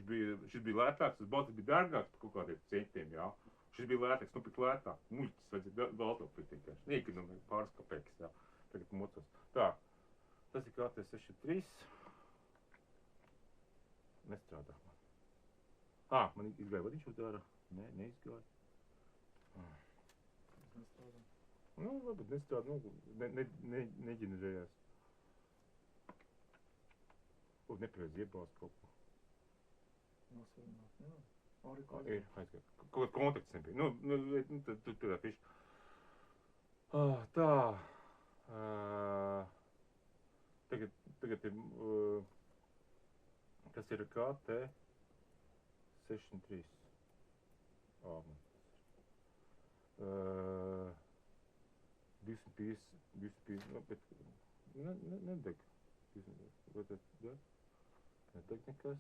šis bija lētāks, tas baltais bija dārgāks par kaut kādiem centiem, jā. Šis bija lētāks, nopirkt lētāk. Muļķis vajadzēja balto pirkt vienkārši. Neiekonomēja pāris kapeikas, jā. Tagad mocos. Tā, tas ir KT603. Nestrādā man. Man izgāja vadiņš uz ārā. Nē, neizgāja. Nestrādā. Nu, varbūt nestrādā, neģenerējās. Nepareiz iebāz kaut ko. Nosvirināt, jā. Ir, Aurikulē. aizgāja. Kaut kāds kontakts nebija. Tad tā pišķi. Tā. Tagad ir, kas ir KT603. Man tas ir. 250, bet nedeg. Vai tad deg? Nedeg nekas.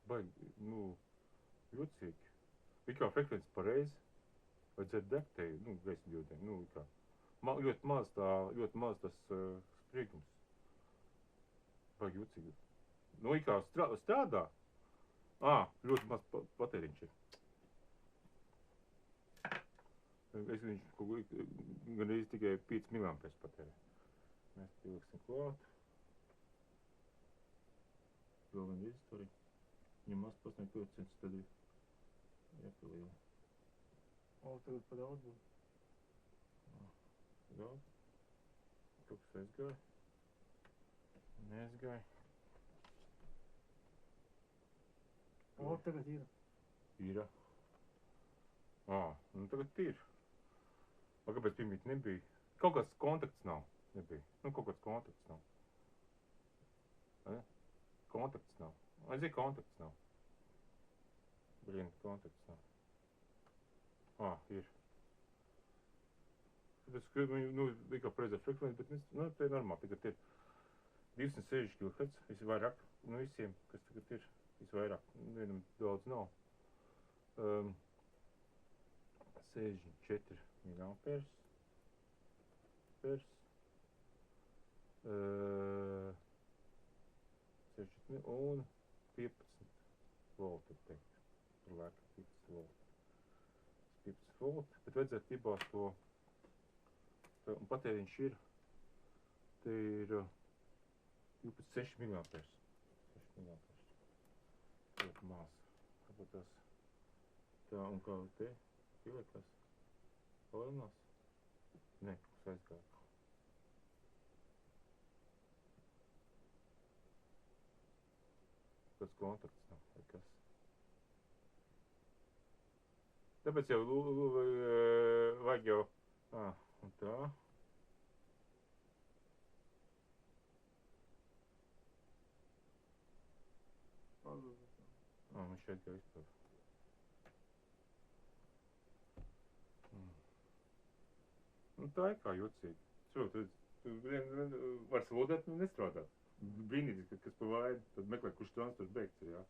Baigi, jocīgi. Ikā frekvences pareizi. Vajadzētu degt te, gaisma diodēm, ikā. Ļoti maz tas spriegums. Baigi jocīgi. Ikā strādā. Ļoti maz patēriņš ir. Viņš gan arī tikai 5 mA patērē. Mēs pieliksim klāt. Vēl vien rezistori. Viņam maz pasniegt koeficients, tad ir jāpaliela. Tagad pa daudz būs. Daudz. Kaut kas aizgāja. Neaizgāja. Tagad ir. Ir. Tagad ir. Kāpēc pirmīt nebija? Kaut kāds kontakts nav. Nebija. Kaut kāds kontakts nav. Kontakts nav. Aiziet, kontakts nav. Kontakts nav. Ir. Tas, ka bija kā preizā frekvence, bet te ir normāli. Tagad ir 260 kHz, visi vairāk. Visiem, kas tagad ir, visi vairāk. Vienam daudz nav. 64 mA. 60 un 15 volti, teikt. Tur lēka 15 volti. 15 volti, bet vajadzētu iebāzt to. Un patēriņš ir, te ir 6 mA. 6 mA. Ļoti mās. Kāpēc tas? Tā, un kā te pieliekās? Palielinās? Nē, kas aizgāja. kāds kontakts nav, vai kas. Tāpēc jau vajag jau, un tā. Pārbaudīt. Man šeit jau izpār. Nu tā ir kā jocīgi. Tu var slodēt, nestrādāt. Brīnītis, kas pa vainu, tad meklē, kurš transports beigts ir, jā.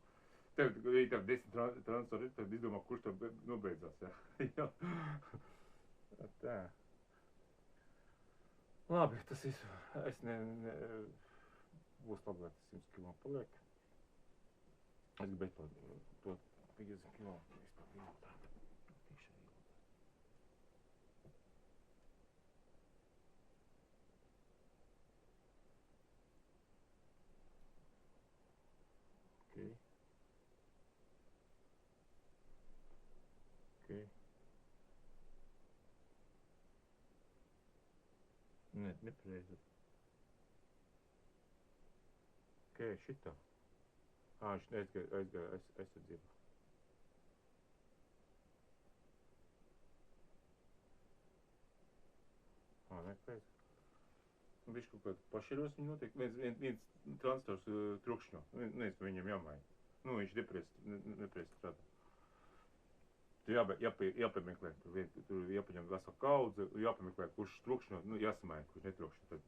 Tev, ja tev 10 transporti ir, tad izdomā, kurš tev nobeidzās, jā. Jā. Tā. Labi, tas ir, es būs labāk, 100 km paliek. Es gribētu to 50 km vispār vilotā. Okay. Nepareizi. Šitā. Viņš aizgāja aizsardzībā. Nepareizi. Viņš kaut kādā pašieros viņa notiek. Viens transports trukšņo. Nevis viņam jāmaina. Viņš nepareizi strādā. Tur jāpameklē, tur jāpaņem vesela kaudze, jāpameklē, kurš trukšņo, jāsamaina, kurš netrukšņo, tad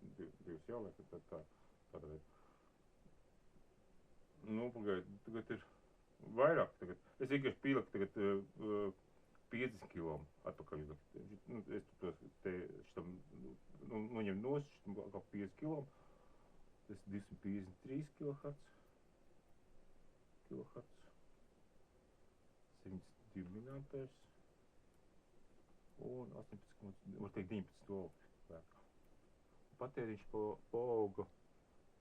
divas jāliek, tad tāda veida. Tagad ir vairāk, tagad. Es vienkārši pīlaku tagad 50 km atpakaļ. Es šitam noņem nost, šitam kā 50 km. Tas 253 kHz. 72 mA un 18, var teikt 19 volti spēkā. Patēriņš paauga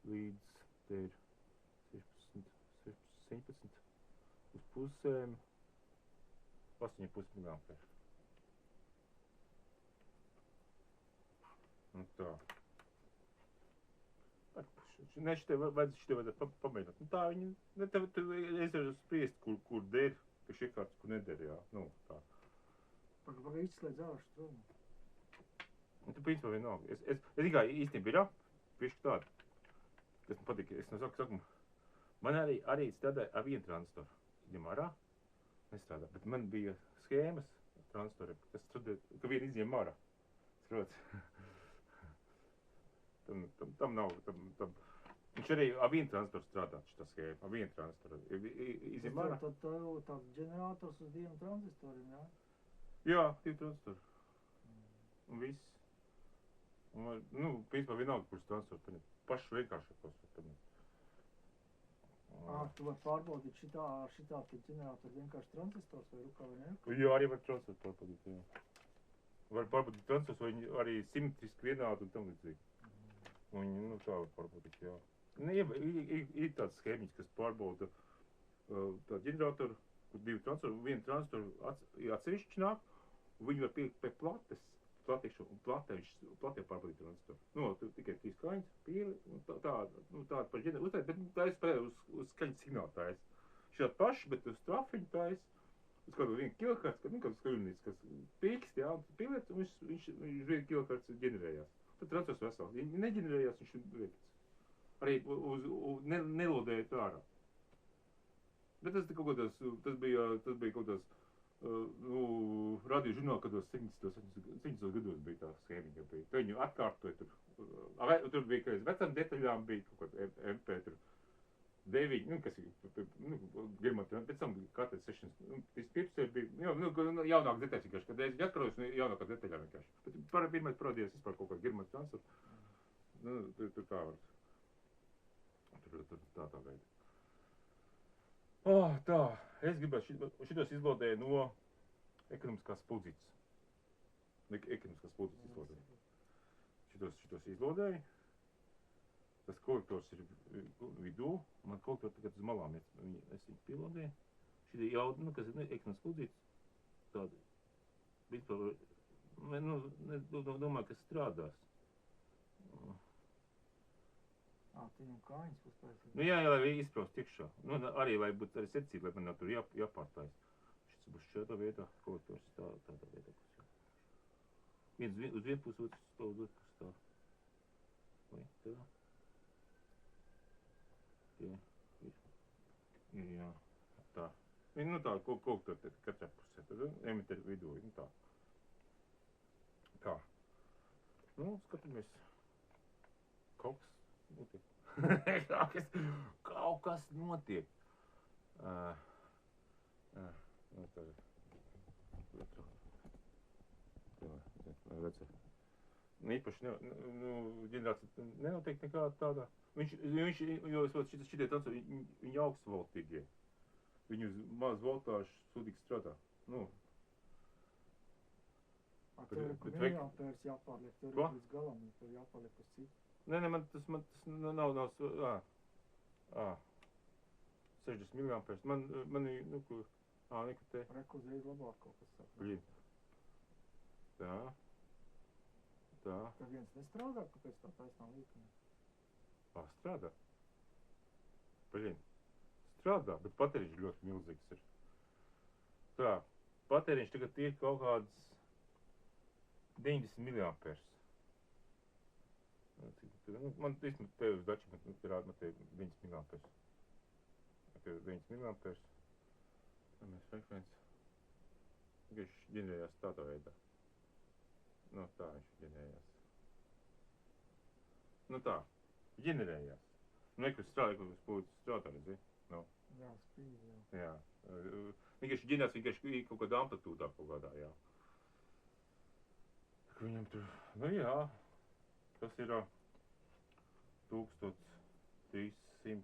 līdz te ir 17 uz pusēm 8,5 mA. Nu tā. Šitai vajadzētu pamēģināt. Tā viņi, tev es varu spriest, kur der, kas iekārtas, kur neder, jā. Tā. Pagaid izslēdz ārā stromu. Tu principā vienalga. Es tikai īstenībā ir, piešķi tādu, kas man patīk. Es saku, man arī strādāja ar vienu transtoru. Izņem ārā, nestrādā, bet man bija schēmas transtoriem, kas strādāja, ka vienu izņem ārā. Skrots. Tam nav, viņš arī ar vienu transportu strādā, šitā schēma, ar vienu transportu. Izņem ārā. Tad tā ģenerators uz 2 tranzistoriem, jā? Jā, 2 transporti. Un viss. Principā vienalga, kurš transports paņem. Pašu vienkāršākos var paņemt. Tu var pārbaudīt šitā ģeneratoru vienkārši tranzistors vai rukā vai ne? Jā, arī var transportu pārbaudīt, jā. Var pārbaudīt transports vai arī simetriski vienādi un tam līdzīgi. Viņi, tā var pārbaudīt, jā. Ir tāds schēmiņš, kas pārbauda tā ģeneratoru, kur 2 transportu, vienu transportu atsevišķi nāk, un viņi var pielikt pie plates, platē pārbaudīt transportu. Tikai 3 skaņas, pieli, un tāda par ģeneratoru uztaisa, bet tā es parēju uz skaņas signālu taisa. Šādi paši, bet uz trafiņu taisa, uz kādu 1 kHz, kāds skaļunīts, kas pīkst, jā, un pieliec, un viņš 1 kHz ģenerējās. Tad transports vesels. Ja neģenerējās, viņš ir liekts. Arī nelodējot ārā. Bet tas bija kaut kādās radio žurnāli, kādos 70. gados bija tā schēmiņa. Tad viņu atkārtoja tur. Tur bija kāds vecām detaļām, bija kaut kāda MP tur 9, kas ir, Germantiem, pēc tam katrs 6, tas pirpstēr bija, jaunāk detaļas vienkārši, kad es atkarojos jaunākā detaļā vienkārši. Bet pirmais parādījās vispār kaut kā Germantiem transportu. Tur tā var. Tur tā veida. Tā, es gribētu šitos izlodēju no ekonomiskās spūdzītes. Ekonomiskās spūdzītes izlodēju. Šitos izlodēju. Tas kolektors ir vidū, man kolektors tagad uz malām, es viņu pielodēju. Šitie jaudi, kas ir ekonomiskās spūdzītes, tādi, vispār, domāju, ka strādās. Tu viņam kājiņas uztaisīji. Nu jā, lai izpraust iekšā. Nu, arī, lai būtu arī secīgi, lai man nav tur jāpārtājas. Šis būs šādā vietā, kolektors tādā vietā. Viens uz vienu pusi, otrs stāv, uz otru pusi stāv. Vai, tā. Ir, jā, tā. Nu tā, kolektor katrā pusē, tad emiteri vidū, nu tā. Tā. Nu, skatāmies. Kaut kas notiek. Nu, tā. Redzi. Īpaši, ģenerācija nenotiek nekāda tāda. Viņš, jo šitie tancori, viņi augstvoltīgie. Viņi uz maz voltāžu sūdīgi strādā. Nu. Tev ir, ka miliampērs jāpārliek, tev ir līdz galam, tev jāpārliek uz citu. Nē, man tas nav, 60 miliampērs. Man, nu, kur, nekur te. Reku uzreiz labāk kaut kas saka. Blīd. Tā. Tev viens nestrādā, kāpēc tā taisnā līkuma? Strādā. Blīd. Strādā, bet patēriņš ļoti milzīgs ir. Tā, patēriņš tagad ir kaut kāds 90 miliampērs. Man vismaz tev uz dači, man rāda, man te 9 miliampērs. 9 miliampērs. Tā mēs frekvenci. Viņš ģenerējās tādā veidā. Nu tā viņš ģenerējās. Nu tā, ģenerējās. Nu nekur strādā, redzi? Nu. Jā, spīd, jā. Jā. Vienkārši ģenerēts vienkārši kaut kādā amplitūdā kaut kādā, jā. Tā kā viņam tur, nu jā, tas ir 1300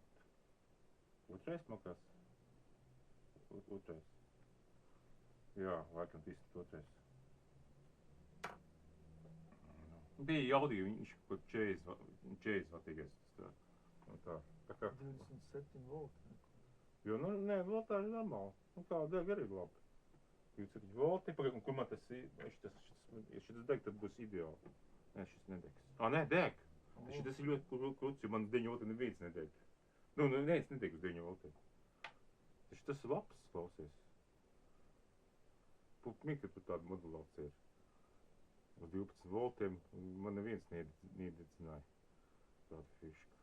otrais makās. Otrais. Jā, laikam 302. Bija jaudīgi, viņš kaut 40 vatīgais strādā. Tā kā 27 volti. Jo, nu, nē, voltāži ir normāli. Nu, kā deg arī labi. 27 volti, un kur man tas ir, ja šitas deg, tad būs ideāli. Nē, šis nedegs. Nē, deg! Šitas ir ļoti kruts, jo man 9 volti neviens nedeg. Nu, neviens nedeg uz 9 voltiem. Taču tas ir labs, klausies. Mikro tur tāda modulācija ir. Uz 12 voltiem man neviens neiededzināja tādu fišku.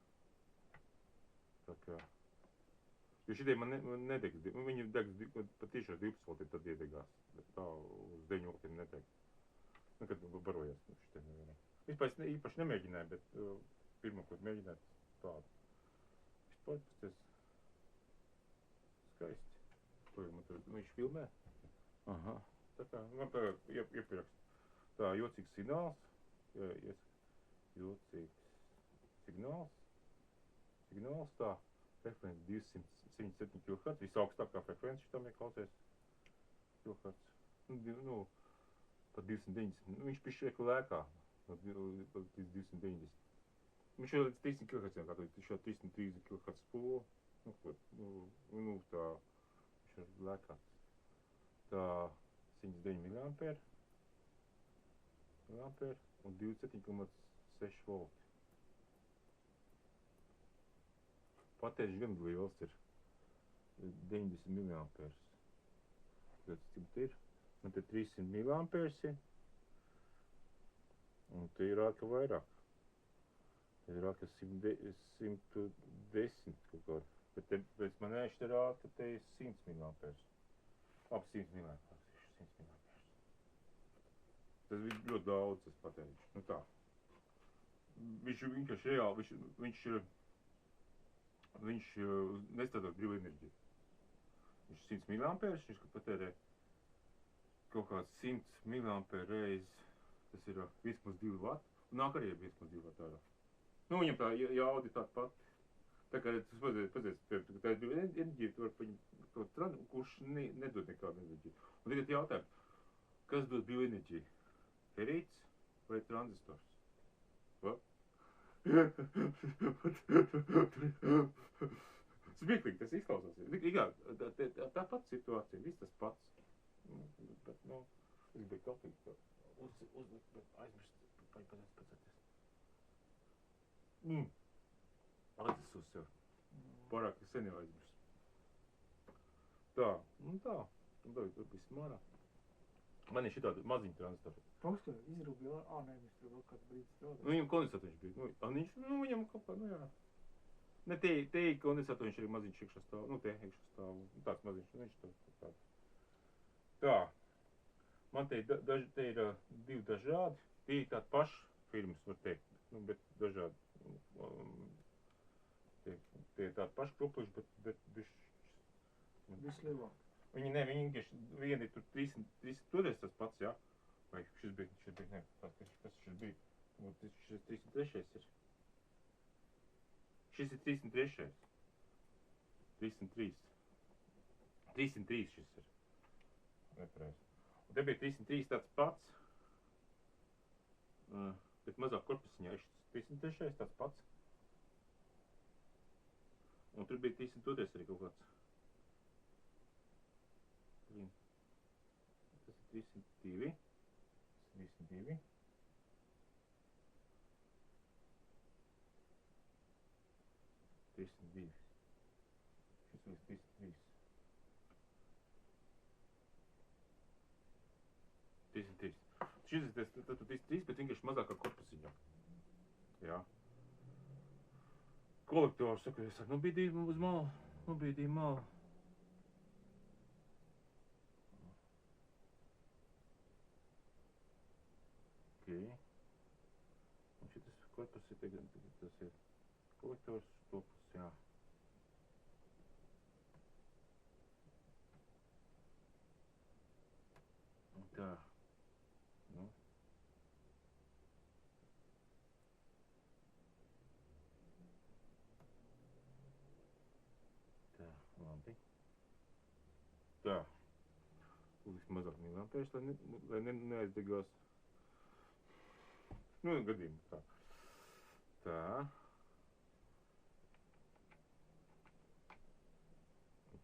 Tā kā. Jo šitie man nedegs, viņi degs patiešām 12 voltiem tad iedegās, bet tā uz 9 voltiem nedeg. Nu, kad barojās šitie nevienā. Vispār es īpaši nemēģināju, bet pirmākot mēģināju tādu. Vispār pasties skaisti. Ko man tur, viņš filmē? Aha. Tā kā, man tā iepriekst. Tā, jocīgs signāls. Jocīgs signāls. Signāls tā. Frekvence 277 kHz. Visaugstākā frekvence šitam ieklausies. KHz. Nu, pat 290. Viņš pišķieku lēkā. Līdz 290. Viņš jau līdz 300 kHz. Viņš jau 330 kHz spūlu. Nu, tā. Viņš ir lēkā. Tā 109 miliampēri. Un 27,6 volti. Patēriņš gan liels ir 90 miliampērs. Tad cik ir? Man te 300 miliampērs ir. Un te ir āka vairāk. Te ir āka 110 kaut kāda. Bet te pēc manēši te ir āka te ir 100 miliampērs. Ap 100 miliampērs. 100 miliampērs. Tas bija ļoti daudz, tas patēriņš. Nu tā. Viņš vienkārši reāli, viņš nestrādā brīvu enerģiju. Viņš 100 miliampērs, viņš patērē kaut kāds 100 miliampēru reiz, tas ir 1,2 vati, un nāk arī 1,2 vati ārā. Nu, viņam tā jaudi tāda pati. Tā kā tas pazies, tā ir brīvu enerģija, tu var paņemt kaut strādu, kurš nedod nekādu enerģiju. Un tagad jautājums, kas dod brīvu enerģiju? Ferīts vai tranzistors? Va? Smieklīgi tas izklausās. Tā pats situācija, viss tas pats. Bet, nu, es biju kafīgi uzlikt, bet aizmirst, paņemties. pārāk sen jau aizmirst. Tā, un tā. Un tā ir bija smārā. Man ir šitādi maziņi tranzistori. Kaut kā izrūpja, nē, viņš tur vēl kāds brīdis strādā. Nu, viņam kondensatoriņš bija. Viņam kaut kā, nu jā. Ne, te kondensatoriņš arī maziņš iekšā stāv. Nu, te iekšā stāv. Tāds maziņš, viņš tā. Tā. Man te ir divi dažādi. Tie ir tādi paši firmas, var teikt. Nu, bet dažādi. Tie ir tādi paši krupuļi, bet Viss lielāk. Viņi vienkārši vieni ir tur 300 toreiz tas pats, jā? Vai šis bija, ne, kas šis bija? Šis 303 ir. Šis ir 303. 303. 303 šis ir. Nepareizi. Un te bija 303 tāds pats. Bet mazāk korpusiņā ir šis 303 tāds pats. Un tur bija 302 arī kaut kāds. Tas ir 302. 302. Šis ir 303. 303. Šis ir tas 303, bet vienkārši mazākā korpusiņā. Jā. Kolektors saka, nu bīdī uz malu, nu bīdī malu. Un šitas korpus ir tagad, tas ir kolektors stopus, jā. Un tā, nu. Tā, labi. Tā. Lūdzu mazāk miliampērs, lai neaizdegās. Nu, gadījumā tā. Tā.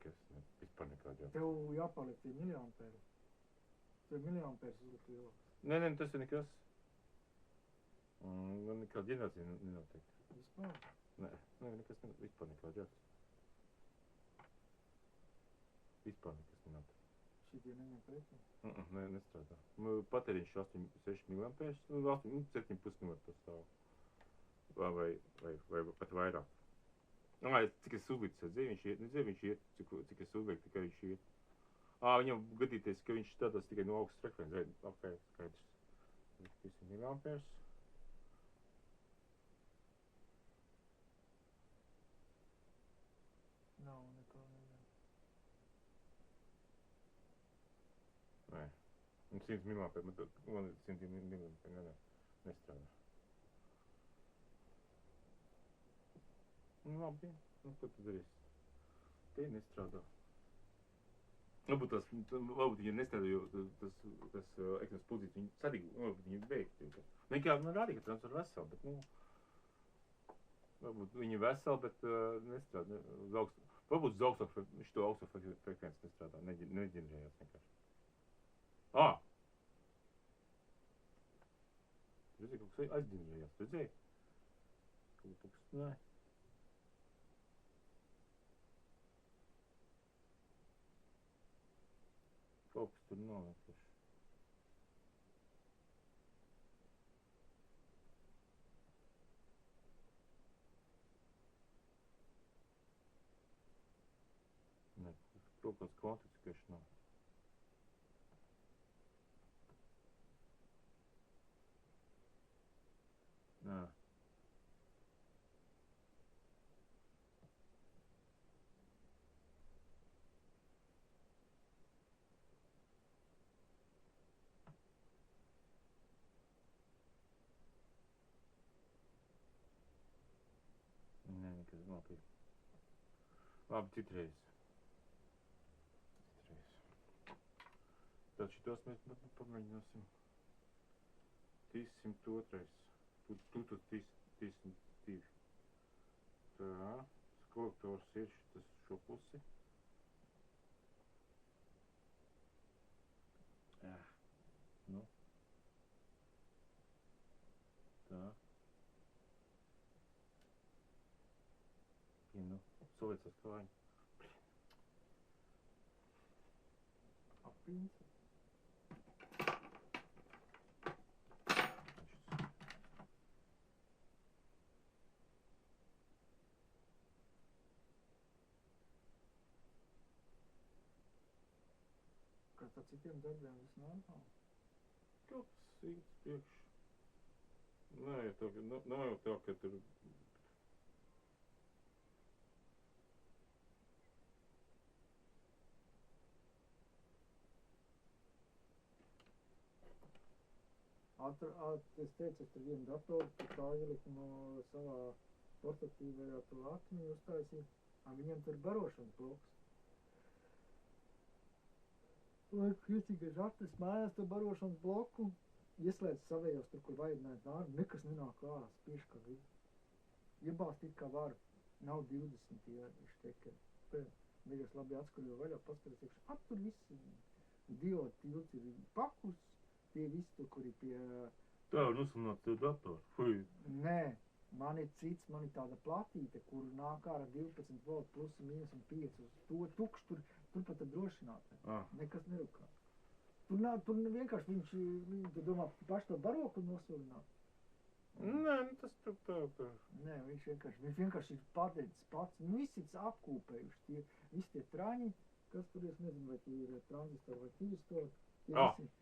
Kas vispār nekāds jau. Tev jāpaliek tie miliampēri. Tev miliampērs uzlikt lielāks. Nē, tas ir nekas. Man nekāda ģenerācija nenotiek. Vispār? Nē, nekas vispār nekāds jāks. Vispār nekas nenotiek. Šitie neņem pretī? Nē, nestrādā. Patēriņš 6 miliampērs, 7,5 minūtes stāv. Vai pat vairāk. Cik es uzliku sadzēju, viņš iet, cik es uzliku, tikai viņš iet. Viņam gadīties, ka viņš stādās tikai no augstas frekvences. Ok, skaidrs. 5 miliampērs. Nav nekā neviena. Nē. Un 100 miliampēri, man 100 miliampēri, nestrādā. Nu, labi, nu, ko tu darīsi? Te nestrādā. Varbūt viņi nestrādā, jo tas ekstrēmas pozīcijas viņi sadīg, varbūt viņi beigti. Vienkārši man rādīja, ka transfer veseli, bet, nu, varbūt viņi veseli, bet nestrādā. Varbūt uz šito augsto frekvenci nestrādā, neģenerējās vienkārši. Redzēji, kaut kas aizģenerējās, redzēji? Kaut kas, nē. Kaut kas tur nav vienkārši. Nē, kaut kāds kontakts vienkārši nav. Nē. Nekas nav pie. Labi, citreiz. Tad šitos mēs pamēģināsim. 302. Tur 302. Tā, kolektors ir šitas šo pusi. Nu. Tā. Nu, paliecās kājiņa. Apīns. Kā tā citiem darbiem viss normāli? Kaut kas sīks priekš. Nē, nav jau tā, ka tur... Es teicu, es tur vienu datoru, tā ieliku no savā portatīvajā to atmiņu uztaisīju. Viņam tur barošanas bloks. Lai krietīgi žartas mājās to barošanas bloku, ieslēdz savējos tur, kur vajadināt nārdu, nekas nenāk klāt, spiež kā grib. Iebāzt it kā var, nav 20, ja štekeri. Beigās labi atskaļo vaļā, paskatās iekšā, tur visi diodu tilts ir pakus, tie visi tur, kuri pie... Tā var nosalināt tev datoru. Fui. Nē, man ir cits, man ir tāda platīte, kur nāk ārā 12 volt plus un mīnus un 5. To tukš tur pat ar drošinātāju. Nekas nerukā. Tur vienkārši viņš domā paši to baroku nosalināt. Nē, tas tur tā. Nē, viņš vienkārši ir pateicis pats. Visi ir apkūpējuši. Visi tie traņi, kas tur, es nezinu, vai tie ir tranzistori vai tīristori.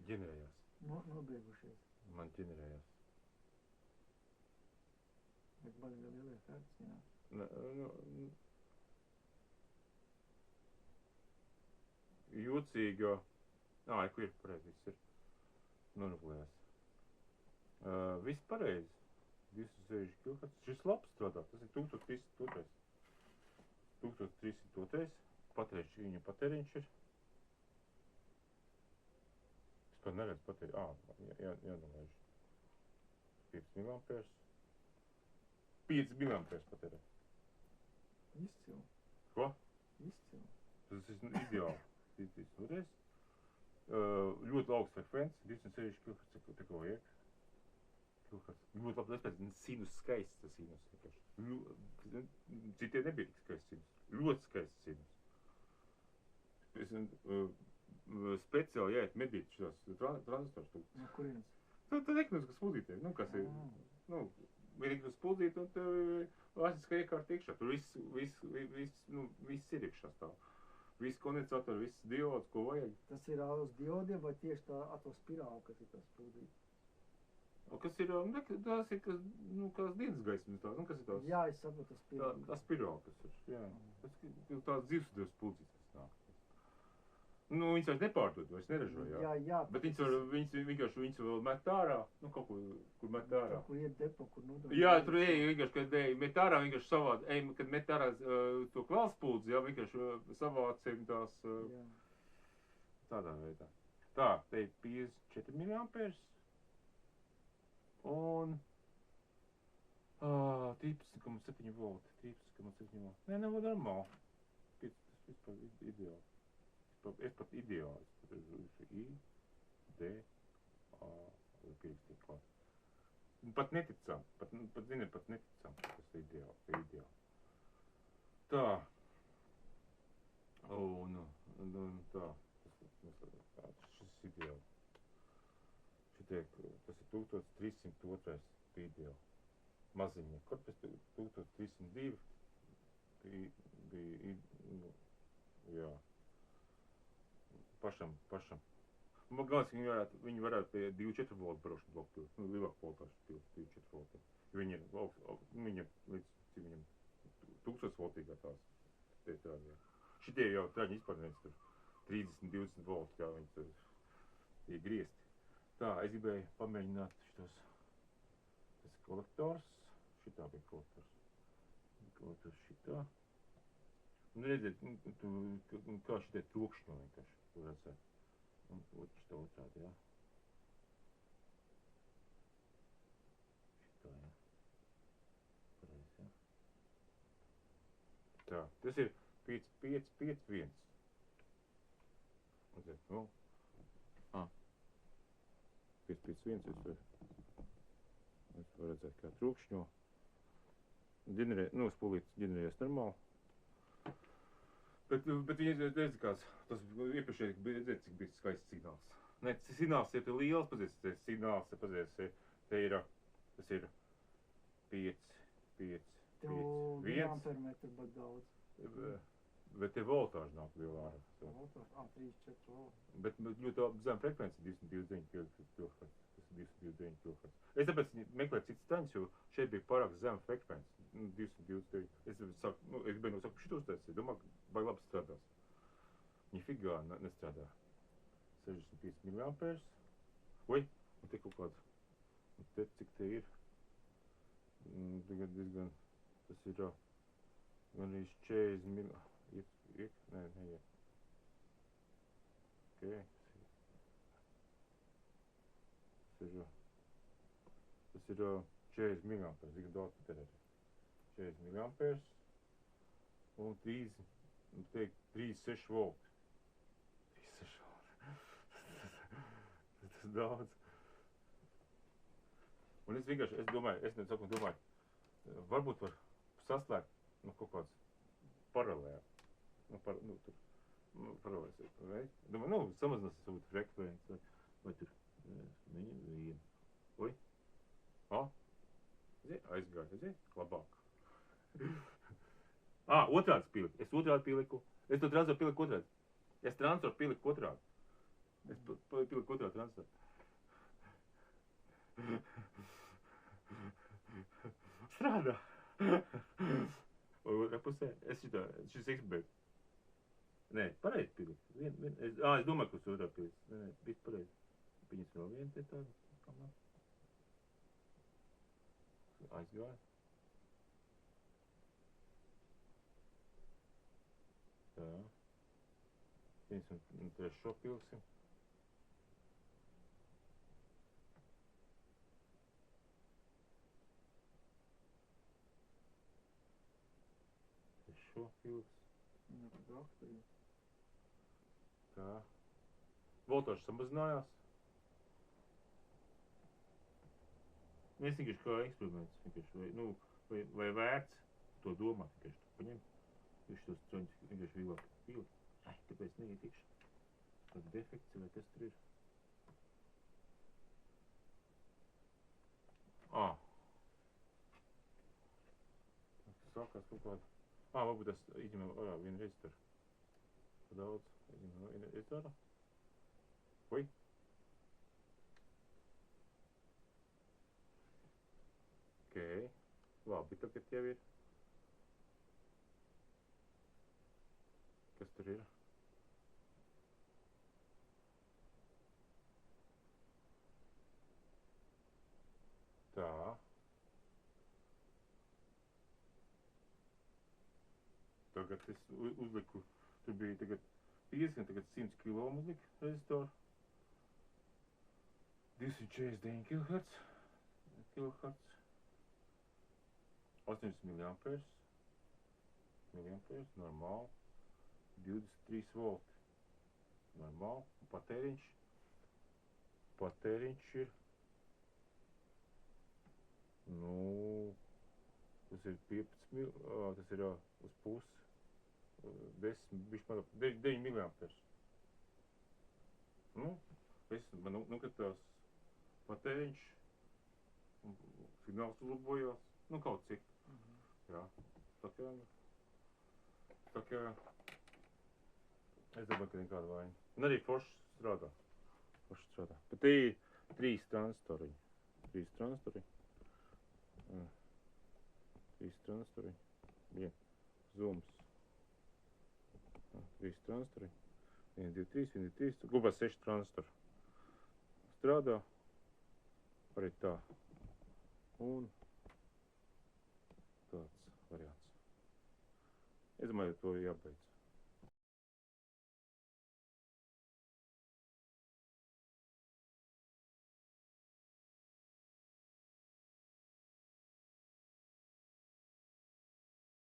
Ģenerējās. Nobeigušies. Man ģenerējās. Bet baļi vēl lielie kārtas, jā. Jūcīga... Kur ir pareizi, viss ir noregulējās. Viss pareizi. 260 kHz. Šis labs strādā. Tas ir 1302. 1302. Viņa patēriņš ir. Es pat neredzu patēriņu. Jānolaiž. 5 mAh. 5 mAh patērē. Izcili. Ko? Izcili. Tas ir ideāli. 1302. Ļoti augsts frekvents. 260 kHz. Tā kā vajag. Ļoti labi, es pēc sinus skaists tas sinus. Citiem nebija tik skaists sinus. Ļoti skaists sinus. Speciāli jāiet medīt šos tranzistors. No kurienes? Tā ekonomiska spuldzīte. Kas ir? Ir ekonomiska spuldzīte un tev asiskā iekārta iekšā. Tur viss ir iekšā stāv. Viss kondensatori, viss diods, ko vajag. Tas ir uz diodiem vai tieši tā to spirāli, kas ir tā spuldzīte? Kas ir, tās ir, kāds dienas gaismas tās, kas ir tās? Jā, es saprotu, tas spirāli. Tā spirāli, kas ir, jā. Tas ir tās dzīvesudevs pulcītes, kas nāk. Viņas vairs nepārdod, vairs neražo, jā. Jā. Bet viņas vēl met ārā, kaut kur met ārā. Kaut kur iet depo, kur nodod. Jā, tur vienkārši, kad met ārā, vienkārši savād, kad met ārā to kvalspulci, jā, vienkārši savācim tās tādā veidā. Tā, te ir 54 mAh. Un 13,7 volt. 13,7 volt. Nē, nav normāli. Tas vispār ideāli. Es pat ideāli. Es pat I, D, A, pierakstīt klāt. Pat neticam. Pat neticam. Tas ir ideāli. Tā. Un tā. Šis ir ideāli. Tas ir 1302. video. Maziņa. Korpus 1302 bija, jā, pašam. Man galvenais, ka viņi varētu pie 2,4 volt barošanu bloku pilt. Lielāku voltāžu pilt, 2,4 voltiem. Viņi ir līdz, cik viņam, 1000 voltīgā tās. Šitie jau traģi vispār neviens tur 30-20 volti, kā viņi tur ir griezti. Tā, es gribēju pamēģināt tas kolektors. Šitā bija kolektors. Kolektors šitā. Un redziet, kā šitie trokšņo vienkārši. Tu redzēt. Un šitā otrādi, jā. Šitā, jā. Pareizi, jā. Tā, tas ir 5,5,5,1. Redziet, 5,5,1, es varu redzēt, kā trūkšņo. Spulītes ģenerējas normāli. Bet viņi redz, kāds, tas iepriekšēji bija redzēt, cik bija skaists signāls. Ne, signāls ir liels, pazies, signāls, pazies, te ir, tas ir 5, 5, 5, 1. Ampermetru, bet daudz. Bet te voltāža nav lielā ārā. Voltāža, 3, 4 volt. Bet ļoti zem frekvenci 229 kHz. Tas ir 229 kHz. Es tāpēc meklēju citas taņas, jo šeit bija pārāk zem frekvenci. 229. Es biju saku, šitos taisa, domāju, ka baigi labi strādās. Nifigā nestrādā. 65 mAh. Oi, un te kaut kāds. Un te cik te ir. Tagad diezgan, tas ir gan arī 40 mAh. Iet? Nē, neiet. Ok. Tas ir 40 mAh. Cik daudz patērēt? 40 mAh. Un 36 volt. 36 volt. Tas daudz. Un es vienkārši, domāju, varbūt var saslēgt, kaut kāds paralēli. Tur, paralēli, domāju, samazinās savu frekvenci, vai tur, vienu. Oi? Aizgāja, labāk. Otrāds pieliku, es otrādi pieliku, es to transportu pieliku otrādi. Es transportu pieliku otrādi. Es pieliku otrādi transportu. Strādā. Otrā pusē, šis ekspert. Nē, pareizi pielikt. Es domāju, ka uz otrā pielikt. Nē, bija pareizi. Viņas vēl viena te tāda. Aizgāja. Tā. Viens un trešo piliksim. Trešo piliks. Tā. Voltāžs samazinājās. Es vienkārši kā eksperiments, vai vērts to domāt, vienkārši to paņemt. Viņš tos coņus vienkārši vieglāk pielikt. Tāpēc neietikšu. Kāds defekts vai kas tur ir. Sākās kaut kāda. Varbūt es izņemam ārā vienu rezistoru. Daudz. Izņemam vienu rezistoru. Oi. Ok. Labi, tagad jau ir. Kas tur ir? Tā. Tagad es uzliku, tur bija tagad 50, tagad 100 kilo uzliku rezistoru. 249 kHz. 80 mAh. Normāli. 23 volti. Normāli. Patēriņš ir. Tas ir 15, tas ir uz pusi. 9 mAh. Kad tās patēriņš, signāls uzlabojās, kaut cik. Jā, tā kā, es domāju, ka nekāda vaina. Un arī forši strādā. Bet te ir 3 transistoriņi. 3 transistoriņi. Vien, zooms. 3 transistoriņi. 1, 2, 3, 1, 2, 3. Kopā 6 transistori. Strādā. Arī tā. Un tāds variants. Es domāju, to jābeidz.